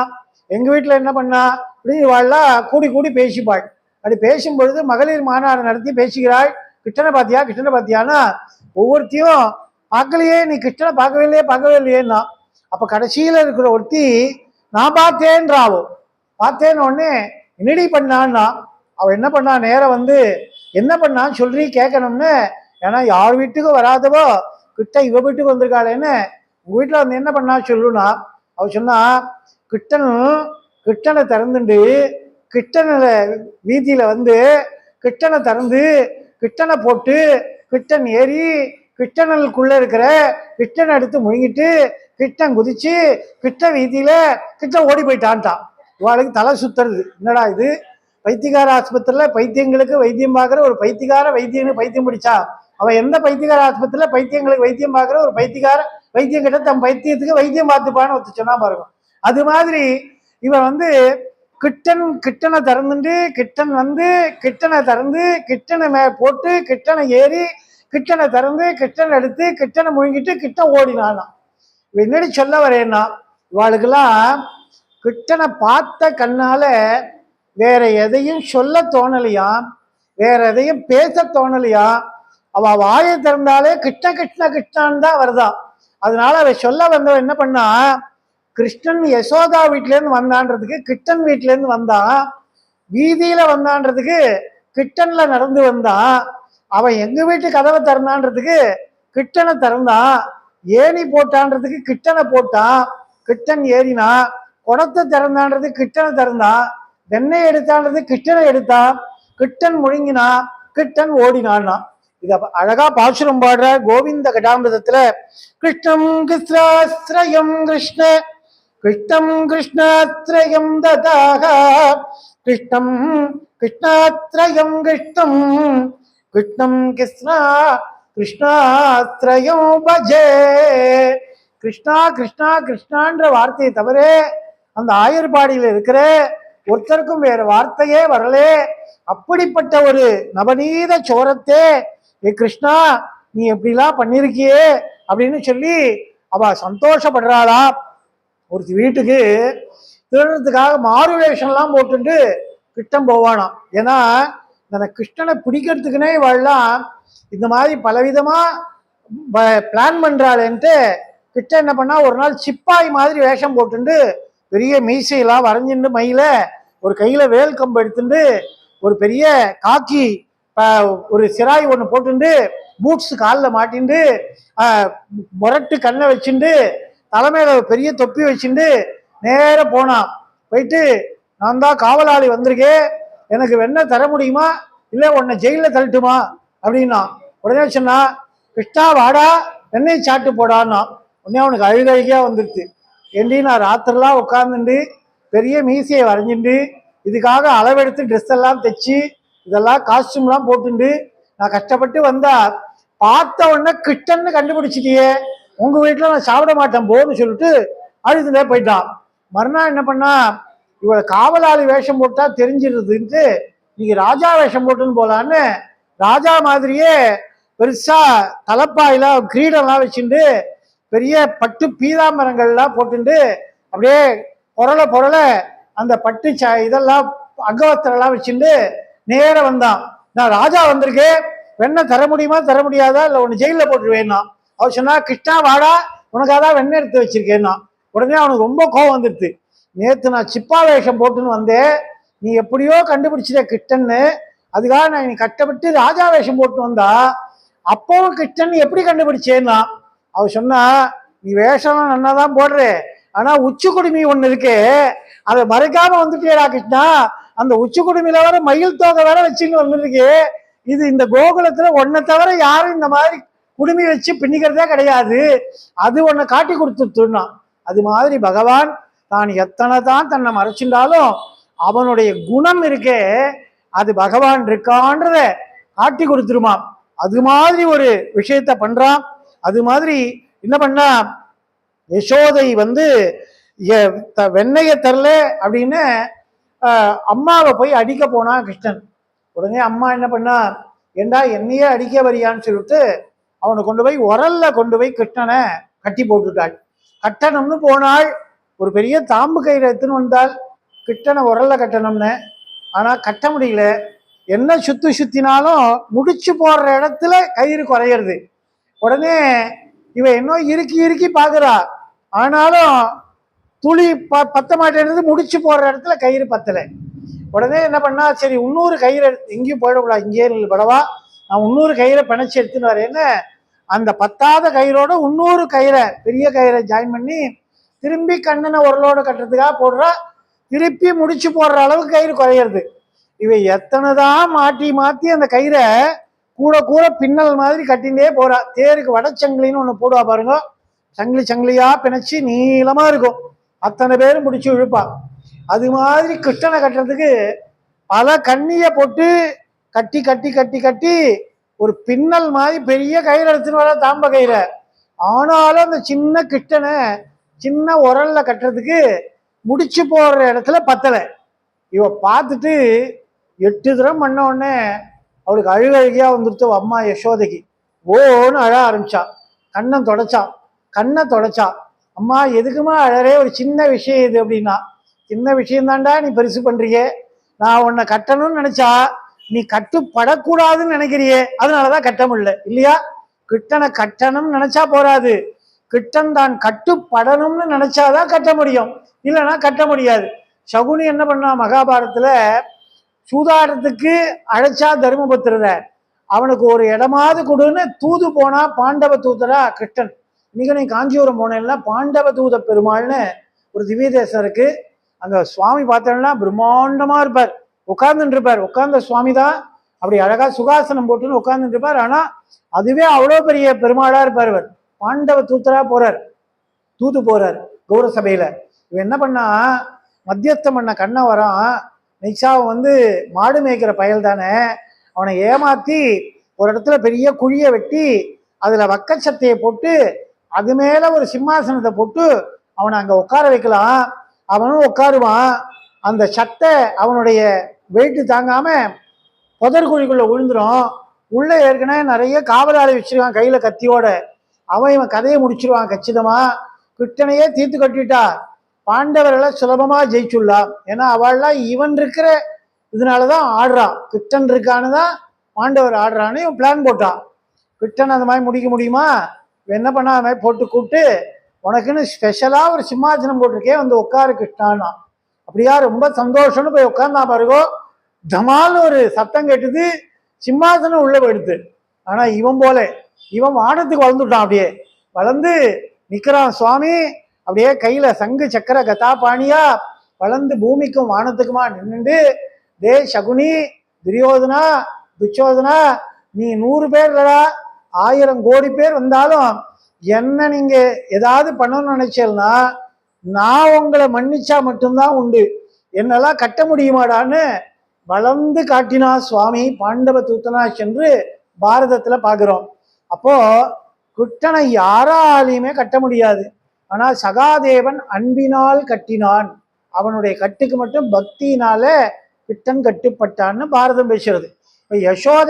எங்க வீட்டுல என்ன பண்ணா, இப்படி இவாள்லாம் கூடி கூடி பேசிப்பாள். அப்படி பேசும் பொழுது மகளிர் மாநாடு நடத்தி பேசுகிறாள். கிருஷ்ணனை பாத்தியா, கிருஷ்ணனை பாத்தியானா ஒவ்வொருத்தையும் பார்க்கலையே, நீ கிருஷ்ணனை பார்க்கவே இல்லையேன்னா. அப்ப கடைசியில இருக்கிற ஒருத்தி நான் பார்த்தேன்றாவோ. பார்த்தேன்னு உடனே என்னடி பண்ணான்னா, அவ என்ன பண்ணா, நேரம் வந்து என்ன பண்ணான்னு சொல்லி கேட்கணும்னு. ஏன்னா யார் வீட்டுக்கும் வராதவோ கிட்ட இவ வீட்டுக்கு வந்திருக்காளேன்னு, உங்க வீட்டுல வந்து என்ன பண்ணா சொல்லுனா. அவ சொன்னா, கிருஷ்ணனை திறந்துண்டு கிருஷ்ணன வீதியில வந்து கிருஷ்ணனை திறந்து கிருஷ்ணனை போட்டு கிருஷ்ணன் ஏறி கிருஷ்ணனுக்குள்ள இருக்கிற கிருஷ்ணனை எடுத்து முழுங்கிட்டு கிருஷ்ணன் குதிச்சு கிருஷ்ண வீதியில கிருஷ்ணன் ஓடி போயிட்டான்ட்டான். இவாளுக்கு தலை சுத்துறது. என்னடா இது, பைத்தியகார ஆஸ்பத்திரியில பைத்தியங்களுக்கு வைத்தியம் பார்க்குற ஒரு பைத்தியகார வைத்தியன்னு பைத்தியம் பிடிச்சா, அவன் எந்த பைத்தியகார ஆஸ்பத்திரியில பைத்தியங்களுக்கு வைத்தியம் பார்க்குற ஒரு பைத்தியகார வைத்தியம் கிட்ட தன் பைத்தியத்துக்கு வைத்தியம் பார்த்துப்பான்னு ஒருத்தர் சொன்னா பாருங்க. அது மாதிரி இவன் வந்து கிருஷ்ணனை திறந்துட்டு கிருஷ்ணன் வந்து கிருஷ்ணனை திறந்து கிருஷ்ணனை போட்டு கிருஷ்ணனை ஏறி கிருஷ்ணனை திறந்து கிருஷ்ணனை எடுத்து கிருஷ்ணனை முழுங்கிட்டு கிருஷ்ணன் ஓடினானா. என்னடி சொல்ல வரேன்னா, இவாளுக்கெல்லாம் கிருஷ்ணனை பார்த்த கண்ணால வேற எதையும் சொல்ல தோணலையாம், வேற எதையும் பேச தோணலையாம். அவ வாயை திறந்தாலே கிருஷ்ண கிருஷ்ண கிருஷ்ணான்னு தான் வருதா. அதனால அவ சொல்ல வந்தவன் என்ன பண்ணா, கிருஷ்ணன் யசோதா வீட்டுல இருந்து வந்தான்றதுக்கு கிருஷ்ணன் வீட்டுல இருந்து வந்தான், வீதியில வந்தான்றதுக்கு கிருஷ்ணன்ல நடந்து வந்தான், அவன் எங்க வீட்டு கதவை திறந்தான்றதுக்கு கிருஷ்ணனை திறந்தான், ஏணி போட்டான்றதுக்கு கிருஷ்ணனை போட்டான், கிருஷ்ணன் ஏறினா, குடத்தை திறந்தான்றது கிருஷ்ணனை திறந்தான், வெண்ணெய் எடுத்தான்றது கிருஷ்ணனை எடுத்தான், கிருஷ்ணன் முழுங்கினா, கிருஷ்ணன் ஓடினான்னா. இத அழகா பாசுரம் பாடுற கோவிந்த கடாமிரதத்துல, கிருஷ்ணம் கிருஷ்ணாஸ்திரயம் கிருஷ்ண கிருஷ்ணம் கிருஷ்ணாத்ரயம் ததாக கிருஷ்ணம் கிருஷ்ணாத்ரயம் கிருஷ்ணம் கிருஷ்ணம் கிருஷ்ணா கிருஷ்ணாத்ரயம் பஜே. கிருஷ்ணா கிருஷ்ணா கிருஷ்ணான்ற வார்த்தையை தவிர அந்த ஆயர்பாடியில் இருக்கிற ஒருத்தருக்கும் வேற வார்த்தையே வரலே. அப்படிப்பட்ட ஒரு நவநீத சோரத்தே, ஏ கிருஷ்ணா நீ எப்படிலாம் பண்ணிருக்கியே அப்படின்னு சொல்லி அவ சந்தோஷப்படுறாளா. ஒருத்தி வீட்டுக்கு திருடுறதுக்காக மாறு வேஷம்லாம் போட்டுட்டு கிருஷ்ணன் போவானாம். ஏன்னா இந்த கிருஷ்ணனை பிடிக்கிறதுக்குன்னே இவெல்லாம் இந்த மாதிரி பலவிதமா பிளான் பண்றாளேன்ட்டு கிருஷ்ணன் என்ன பண்ணா, ஒரு நாள் சிப்பாய் மாதிரி வேஷம் போட்டுண்டு பெரிய மீசையெல்லாம் வரைஞ்சிட்டு மயில ஒரு கையில வேல் கம்பு எடுத்துட்டு ஒரு பெரிய காக்கி ஒரு சிராய் ஒன்று போட்டுண்டு பூட்ஸ் காலில் மாட்டிண்டு முரட்டு கண்ணை வச்சுண்டு தலைமையில பெரிய தொப்பி வச்சுட்டு நேர போனான். போயிட்டு, நான் தான் காவலாளி வந்திருக்கேன், எனக்கு வெண்ணெய் தர முடியுமா, இல்லை உன்னை ஜெயிலில் தள்ளட்டுமா அப்படின்னா. உடனே சொன்னா, கிருஷ்ணா வாடா வெண்ணெய் சாட்டு போடான்னா. உடனே அவனுக்கு அழுகையா வந்துருச்சு. ஏண்டி நான் ராத்திரிலாம் உட்காந்துட்டு பெரிய மீசையை வரைஞ்சிட்டு இதுக்காக அளவெடுத்து ட்ரெஸ் எல்லாம் தைச்சு இதெல்லாம் காஸ்டியூம்லாம் போட்டுண்டு நான் கஷ்டப்பட்டு வந்தா பார்த்த உடனே கிட்டன்னு கண்டுபிடிச்சிட்டியே, உங்க வீட்டில் நான் சாப்பிட மாட்டேன் போன்னு சொல்லிட்டு அழுதுலே போயிட்டான். மறுநாள் என்ன பண்ணா, இவளை காவலாளி வேஷம் போட்டா தெரிஞ்சிருதுன்ட்டு நீங்க ராஜா வேஷம் போட்டுன்னு போலான்னு ராஜா மாதிரியே பெருசா தலைப்பாயில கிரீடம்லாம் வச்சுட்டு பெரிய பட்டு பீதாம்பரங்கள்லாம் போட்டுட்டு அப்படியே பொருளை அந்த பட்டு இதெல்லாம் அங்கவஸ்திரம்லாம் வச்சுட்டு நேர வந்தான். நான் ராஜா வந்திருக்கேன், வெண்ணெய் தர முடியுமா தர முடியாதா, இல்லை ஒன்று ஜெயிலில் போட்டுருவேன்னா. அவர் சொன்னா, கிருஷ்ணா வாடா, உனக்காக தான் வெண்ணெய் எடுத்து வச்சிருக்கேன்னா. உடனே அவனுக்கு ரொம்ப கோவம் வந்துடுது. நேற்று நான் சிப்பா வேஷம் போட்டுன்னு வந்தேன், நீ எப்படியோ கண்டுபிடிச்சிட கிருஷ்ணன்னு, அதுக்காக நான் நீ கஷ்டப்பட்டு ராஜா வேஷம் போட்டு வந்தா அப்பவும் கிருஷ்ணன் எப்படி கண்டுபிடிச்சேன்னா. அவர் சொன்னா, நீ வேஷம் நல்லா தான் போடுற, ஆனா உச்சி குடுமி ஒண்ணு இருக்கு, அதை மறைக்காம வந்துட்டேடா கிருஷ்ணா. அந்த உச்சி குடுமியில வர மயில் தோகை வேற வச்சுன்னு வந்துருக்கு. இது இந்த கோகுலத்துல ஒன்னை தவிர யாரும் இந்த மாதிரி குடுமி வச்சு பின்னிக்கிறதே கிடையாது, அது ஒன்னை காட்டி கொடுத்துட்டுனா. அது மாதிரி பகவான் தான் எத்தனை தான் தன்னை மறைச்சிருந்தாலும் அவனுடைய குணம் இருக்கே, அது பகவான் இருக்கான்றத காட்டி கொடுத்துருமா. அது மாதிரி ஒரு விஷயத்த பண்றான். அது மாதிரி என்ன பண்ணா, யசோதை வெண்ணைய தரல அப்படின்னு அம்மாவை போய் அடிக்க போனா கிருஷ்ணன். உடனே அம்மா என்ன பண்ணா, ஏண்டா என்னையே அடிக்க வரியான்னு சொல்லிட்டு அவனை கொண்டு போய் உரல்ல கொண்டு போய் கிருஷ்ணனை கட்டி போட்டுட்டாள். கட்டணம்னு போனாள், ஒரு பெரிய தாம்பு கயிறு எடுத்துன்னு வந்தாள் கிருஷ்ணனை உரல்ல கட்டணும்னு. ஆனா கட்ட முடியல. என்ன சுத்தினாலும் முடிச்சு போடுற இடத்துல கயிறு குறையிறது. உடனே இவ இன்னும் இறுக்கி பாக்குறா, ஆனாலும் துளி பத்த மாட்டேன்றது, முடிச்சு போடுற இடத்துல கயிறு பத்தலை. உடனே என்ன பண்ணா, சரி இன்னொரு கயிறை, எங்கேயும் போயிடக்கூடாது, இங்கே படவா, நான் இன்னொரு கயிறை பிணைச்சி எடுத்துன்னு வரேன்னு அந்த பத்தாத கயிறோட இன்னொரு கயிறை, பெரிய கயிறை ஜாயின் பண்ணி திரும்பி கண்ணனை உரலோட கட்டுறதுக்காக போடுறா. திருப்பி முடிச்சு போடுற அளவுக்கு கயிறு குறையிறது. இவை எத்தனைதான் மாற்றி அந்த கயிறை கூட பின்னல் மாதிரி கட்டிகிட்டே போறா. தேருக்கு வடச்சங்கிலின்னு ஒன்று போடுவா பாருங்க, சங்கிலியா பிணைச்சி நீளமா இருக்கும், அத்தனை பேரும் முடிச்சு இழுப்பா. அது மாதிரி கிருஷ்ணனை கட்டுறதுக்கு பல கண்ணியை போட்டு கட்டி கட்டி கட்டி கட்டி ஒரு பின்னல் மாதிரி பெரிய கயிறு எடுத்துன்னு வர, தாம்ப கயிறை. ஆனாலும் அந்த சின்ன கிருஷ்ணனை சின்ன உரல்ல கட்டுறதுக்கு முடிச்சு போடுற இடத்துல பத்தலை. இவ பார்த்துட்டு 8 தரம் பண்ண உடனே அவளுக்கு அழுகழுகியா வந்துடுத்து அம்மா யசோதைக்கு. ஓன்னு அழ ஆரம்பிச்சா. கண்ணை தொடச்சா. அம்மா எதுக்குமா அழறே, ஒரு சின்ன விஷயம் இது அப்படின்னா. சின்ன விஷயம் தாண்டா நீ பெருசு பண்றியே, நான் உன்னை கட்டணும்னு நினைச்சா நீ கட்டுப்படக்கூடாதுன்னு நினைக்கிறியே, அதனாலதான் கட்ட முடியல இல்லையா. கிருஷ்ணனை கட்டணும்னு நினைச்சா போராது, கிருஷ்ணன் தான் கட்டுப்படணும்னு நினைச்சாதான் கட்ட முடியும், இல்லைன்னா கட்ட முடியாது. சகுனி என்ன பண்ணா, மகாபாரதத்துல சூதாட்டத்துக்கு அழைச்சா தர்மபுத்திரரை, அவனுக்கு ஒரு இடமாவது கொடுன்னு தூது போனா பாண்டவ தூதரா கிருஷ்ணன். இன்னைக்கு நீ காஞ்சிபுரம் போனேன்னா பாண்டவ தூத பெருமாள்னு ஒரு திவ்ய தேசம் இருக்கு. அங்க சுவாமி பார்த்தோம்னா பிரம்மாண்டமா இருப்பார், உட்கார்ந்துட்டு இருப்பார். உட்கார்ந்த சுவாமி தான் அப்படி அழகா சுகாசனம் போட்டுன்னு உட்கார்ந்துட்டு இருப்பார். ஆனா அதுவே அவ்வளோ பெரிய பெருமாளா இருப்பார். அவர் பாண்டவ தூதரா தூது போறார் கௌர சபையில. இவன் என்ன பண்ணா, மத்தியஸ்தம் பண்ண கண்ணை வரான். நிக்ஷாவை மாடு மேய்க்கிற பயல் தானே, அவனை ஏமாத்தி ஒரு இடத்துல பெரிய குழியை வெட்டி அதுல வக்கச்சத்தையை போட்டு அது மேல ஒரு சிம்மாசனத்தை போட்டு அவனை அங்க உட்கார வைக்கலாம். அவனும் உட்காருவான். அந்த சட்டை அவனுடைய வெயிட்டு தாங்காம புதற்குழிக்குள்ள விழுந்துடும். உள்ள ஏற்கனவே நிறைய காவலாளி வச்சிருக்கான் கையில கத்தியோட. இவன் கதையை முடிச்சிருவான் கச்சிதமா. கிருஷ்ணனையே தீர்த்து கட்டிட்டா பாண்டவர்களை சுலபமா ஜெயிச்சுள்ளான். ஏன்னா அவள்லாம் இவன் இருக்கிற இதனாலதான் ஆடுறான், கிருஷ்ணன் இருக்கான்னு தான் பாண்டவர் ஆடுறான்னு இவன் பிளான் போட்டான். கிருஷ்ணன் அந்த மாதிரி முடிக்க முடியுமா? என்ன பண்ணா, அது மாதிரி போட்டு கூப்பிட்டு, உனக்குன்னு ஸ்பெஷலா ஒரு சிம்மாசனம் போட்டிருக்கேன், உட்காரு கிருஷ்ணான்னா. அப்படியா, ரொம்ப சந்தோஷம்னு போய் உட்கார்ந்தா பாருங்கோ. தமால்னு ஒரு சத்தம் கேட்டுது, சிம்மாசனம் உள்ள போயிடுது. ஆனா இவன் வானத்துக்கு வளர்ந்துட்டான். அப்படியே வளர்ந்து நிக்கிறான் சுவாமி. அப்படியே கையில சங்கு சக்கர கதா பாணியா வளர்ந்து பூமிக்கும் வானத்துக்குமா நின்றுண்டு, டே சகுனி, துரியோதனா, துச்சோதனா, நீ 100 பேர் இல்லடா, 1000 கோடி பேர் வந்தாலும் என்ன நீங்க ஏதாவது பண்ணணும்னு நினைச்சேன்னா நான் உங்களை மன்னிச்சா மட்டும்தான் உண்டு, என்னெல்லாம் கட்ட முடியுமாடான்னு வளர்ந்து காட்டினா சுவாமி பாண்டவ தூத்தனா சென்று பாரதத்துல பாக்குறோம். அப்போ குட்டனை யாராலையுமே கட்ட முடியாது. ஆனால் சகாதேவன் அன்பினால் கட்டினான், அவனுடைய கட்டுக்கு மட்டும் பக்தியினால கிட்டன் கட்டுப்பட்டான்னு பாரதம் பேசுறது. இப்ப யசோத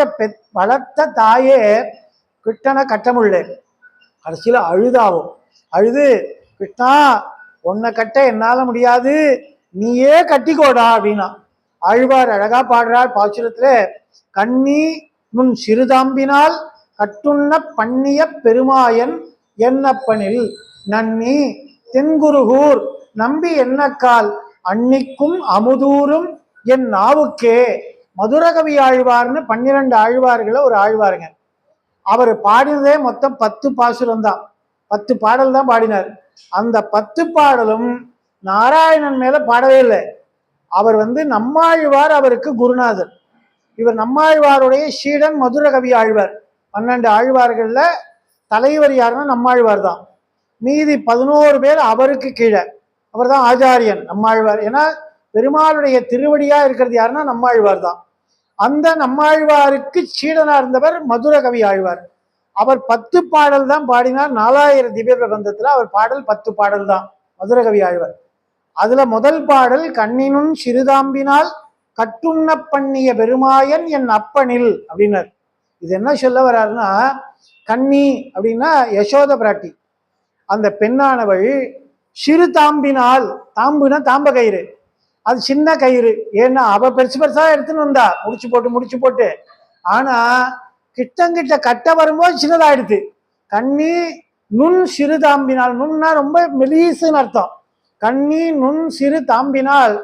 வளர்த்த தாயே கிட்டனை கட்ட முடியல, கடைசியில அழுதாவும். அழுது, கிருஷ்ணா உன்னை கட்ட என்னால முடியாது, நீயே கட்டிக்கோடா அப்படின்னா. ஆழ்வார் அழகா பாடுறார் பாசுரத்துல, கண்ணி முன் சிறுதாம்பினால் கட்டுண்ண பண்ணிய பெருமாயன் என்னப்பனில் நன்னி தென்குருகூர் நம்பி என்னக்கால் அன்னிக்கும் அமுதூரும் என் நாவுக்கே. மதுரகவி ஆழ்வார்னு 12 ஆழ்வார்களை ஒரு ஆழ்வாருங்க. அவர் பாடினதே மொத்தம் 10 பாசுரம் தான், 10 பாடல் தான் பாடினார். அந்த 10 பாடலும் நாராயணன் மேல பாடவே இல்லை. அவர் நம்மாழ்வார் அவருக்கு குருநாதர். இவர் நம்மாழ்வாருடைய சீடன் மதுரகவி ஆழ்வார். 12 ஆழ்வார்கள்ல தலைவர் யாருன்னா நம்மாழ்வார் தான். மீதி 11 பேர் அவருக்கு கீழே. அவர் தான் ஆச்சாரியன் நம்மாழ்வார். ஏன்னா பெருமாளுடைய திருவடியா இருக்கிறது யாருன்னா நம்மாழ்வார் தான். அந்த நம்மாழ்வாருக்கு சீடனா இருந்தவர் மதுரகவி ஆழ்வார். அவர் 10 பாடல் தான் பாடினார். 4000 திவ்ய பிரபந்தத்துல அவர் பாடல் 10 பாடல் தான் மதுரகவி ஆழ்வார். அதுல முதல் பாடல் கண்ணினும் சிறுதாம்பினால் கட்டுண்ண பண்ணிய பெருமாயன் என் அப்பனில் அப்படின்னார். இது என்ன சொல்ல வர்றாருன்னா, கண்ணி அப்படின்னா யசோத பிராட்டி, அந்த பெண்ணானவள் சிறு தாம்பினால், தாம்புனா தாம்ப கயிறு, அது சின்ன கயிறு. ஏன்னா அவ பெருசு பெருசா எடுத்துன்னு வந்தா முடிச்சு போட்டு. ஆனா கிட்டங்கிட்ட கட்ட வரும்போது சின்னதாயிடுது. கண்ணி நுண் சிறு தாம்பினால், நுண்ணா ரொம்ப மெலீசுன்னு அர்த்தம். கண்ணி நுண் சிறு தாம்பினால்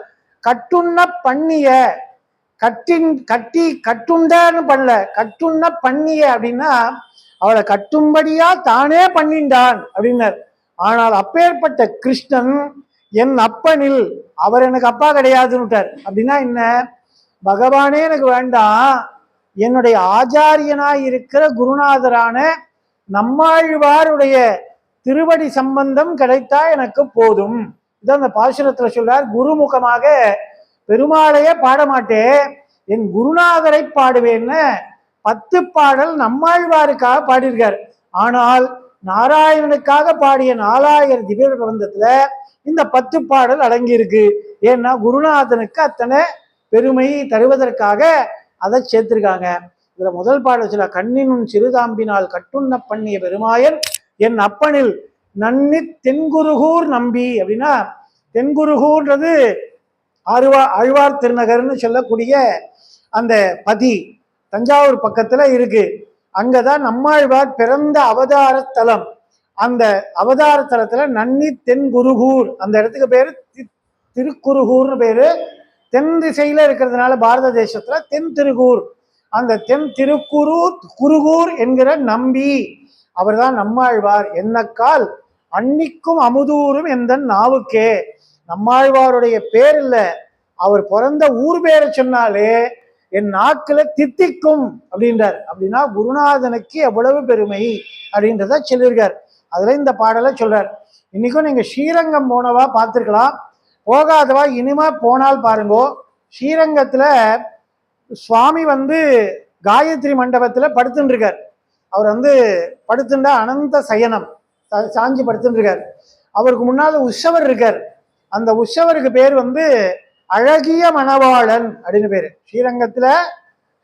கட்டுண்ண பண்ணிய, கட்டுண்டன்னு பண்ணல, கட்டுண்ண பண்ணிய அப்படின்னா அவளை கட்டும்படியா தானே பண்ணிண்டான் அப்படின்னார். ஆனால் அப்பேற்பட்ட கிருஷ்ணன் என் அப்பனில், அவர் எனக்கு அப்பா கிடையாதுன்னுட்டார். அப்படின்னா என்ன, பகவானே எனக்கு வேண்டாம், என்னுடைய ஆச்சாரியனாய் இருக்கிற குருநாதரான நம்மாழ்வாருடைய திருவடி சம்பந்தம் கிடைத்தா எனக்கு போதும். இதான் அந்த பாசுரத்துல சொல்றார். குருமுகமாக பெருமாளையே பாடமாட்டேன், என் குருநாதரை பாடுவேன்னு 10 பாடல் நம்மாழ்வாருக்காக பாடியிருக்கார். ஆனால் நாராயணனுக்காக பாடிய 4000 திவ்ய பிரபந்தத்துல இந்த 10 பாடல் அடங்கி இருக்கு. ஏன்னா குருநாதனுக்கு அத்தனை பெருமை தருவதற்காக அதை சேர்த்திருக்காங்க. இதுல முதல் பாடல் சொல்ல, கண்ணினும் சிறுதாம்பினால் கட்டுண்ண பண்ணிய பெருமாயன் என் அப்பனில் நன்னி தென்குருகூர் நம்பி. அப்படின்னா தென்குருகூர்ன்றது ஆழ்வார் திருநகர்னு சொல்லக்கூடிய அந்த பதி தஞ்சாவூர் பக்கத்துல இருக்கு. அங்கதான் நம்மாழ்வார் பிறந்த அவதார தலம். அந்த அவதார தலத்துல நன்னி தென்குருகூர், அந்த இடத்துக்கு பேரு திருக்குருகூர்னு பேரு. தென் திசையில இருக்கிறதுனால பாரத தேசத்துல தென் திருகூர். அந்த தென் குருகூர் என்கிற நம்பி அவர் தான் நம்மாழ்வார். என்னக்கால் அன்னிக்கும் அமுதூரும் எந்த நாவுக்கே. நம்மாழ்வாருடைய பேர் இல்ல, அவர் பிறந்த ஊர் பேரை சொன்னாலே என் நாக்குல தித்திக்கும் அப்படின்றார். அப்படின்னா குருநாதனுக்கு எவ்வளவு பெருமை அப்படின்றத சொல்லியிருக்கார். அதுல இந்த பாடலை சொல்றார். இன்னைக்கும் நீங்க ஸ்ரீரங்கம் போனவா பார்த்துருக்கலாம், போகாதவா இனிமே போனால் பாருங்கோ. ஸ்ரீரங்கத்துல சுவாமி காயத்ரி மண்டபத்துல படுத்துட்டு இருக்கார். அவர் படுத்துட்டா அனந்த சயனம், சாஞ்சி படுத்துட்டு இருக்கார். அவருக்கு முன்னால உற்சவர் இருக்கார். அந்த உற்சவருக்கு பேர் அழகிய மணவாளன் அப்படின்னு பேரு. ஸ்ரீரங்கத்துல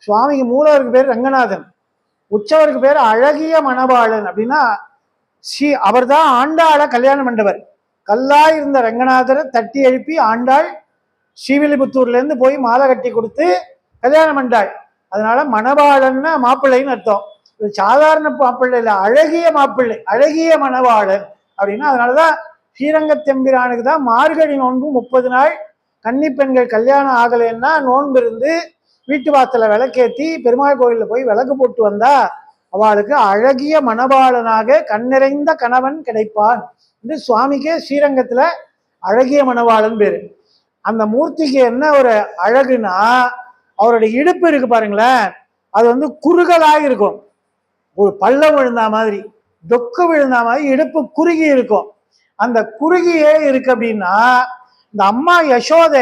சுவாமிக்கு மூலவருக்கு பேர் ரங்கநாதன், உற்சவருக்கு பேர் அழகிய மணவாளன். அப்படின்னா அவர் தான் ஆண்டாளை கல்யாணம் பண்ணவர். கல்லாய் இருந்த ரங்கநாதரை தட்டி எழுப்பி ஆண்டாள் ஸ்ரீவில்லிபுத்தூர்ல இருந்து போய் மாலை கட்டி கொடுத்து கல்யாணம் பண்ணாள். அதனால மணவாளன்னா மாப்பிள்ளைன்னு அர்த்தம். சாதாரண மாப்பிள்ளை இல்லை, அழகிய மாப்பிள்ளை, அழகிய மணவாளன் அப்படின்னா. அதனாலதான் ஸ்ரீரங்கத்தெம்பிரானுக்கு தான் மார்கழி நோன்பு 30 நாள். கன்னி பெண்கள் கல்யாணம் ஆகலைன்னா நோன்பு இருந்து வீட்டு வாசல விளக்கேற்றி பெருமாள் கோயில்ல போய் விளக்கு போட்டு வந்தா அவளுக்கு அழகிய மணவாளனாக கண்ணிறைந்த கணவன் கிடைப்பான் என்று சுவாமிக்கே ஸ்ரீரங்கத்துல அழகிய மணவாளன் பேரு. அந்த மூர்த்திக்கு என்ன ஒரு அழகுனா, அவருடைய இடுப்பு இருக்கு பாருங்களேன், அது குறுகலாக இருக்கும். ஒரு பள்ளம் விழுந்தா மாதிரி, தொக்கு விழுந்தா மாதிரி இடுப்பு குறுகி இருக்கும். அந்த குறுகியே இருக்கு அப்படின்னா இந்த அம்மா யசோத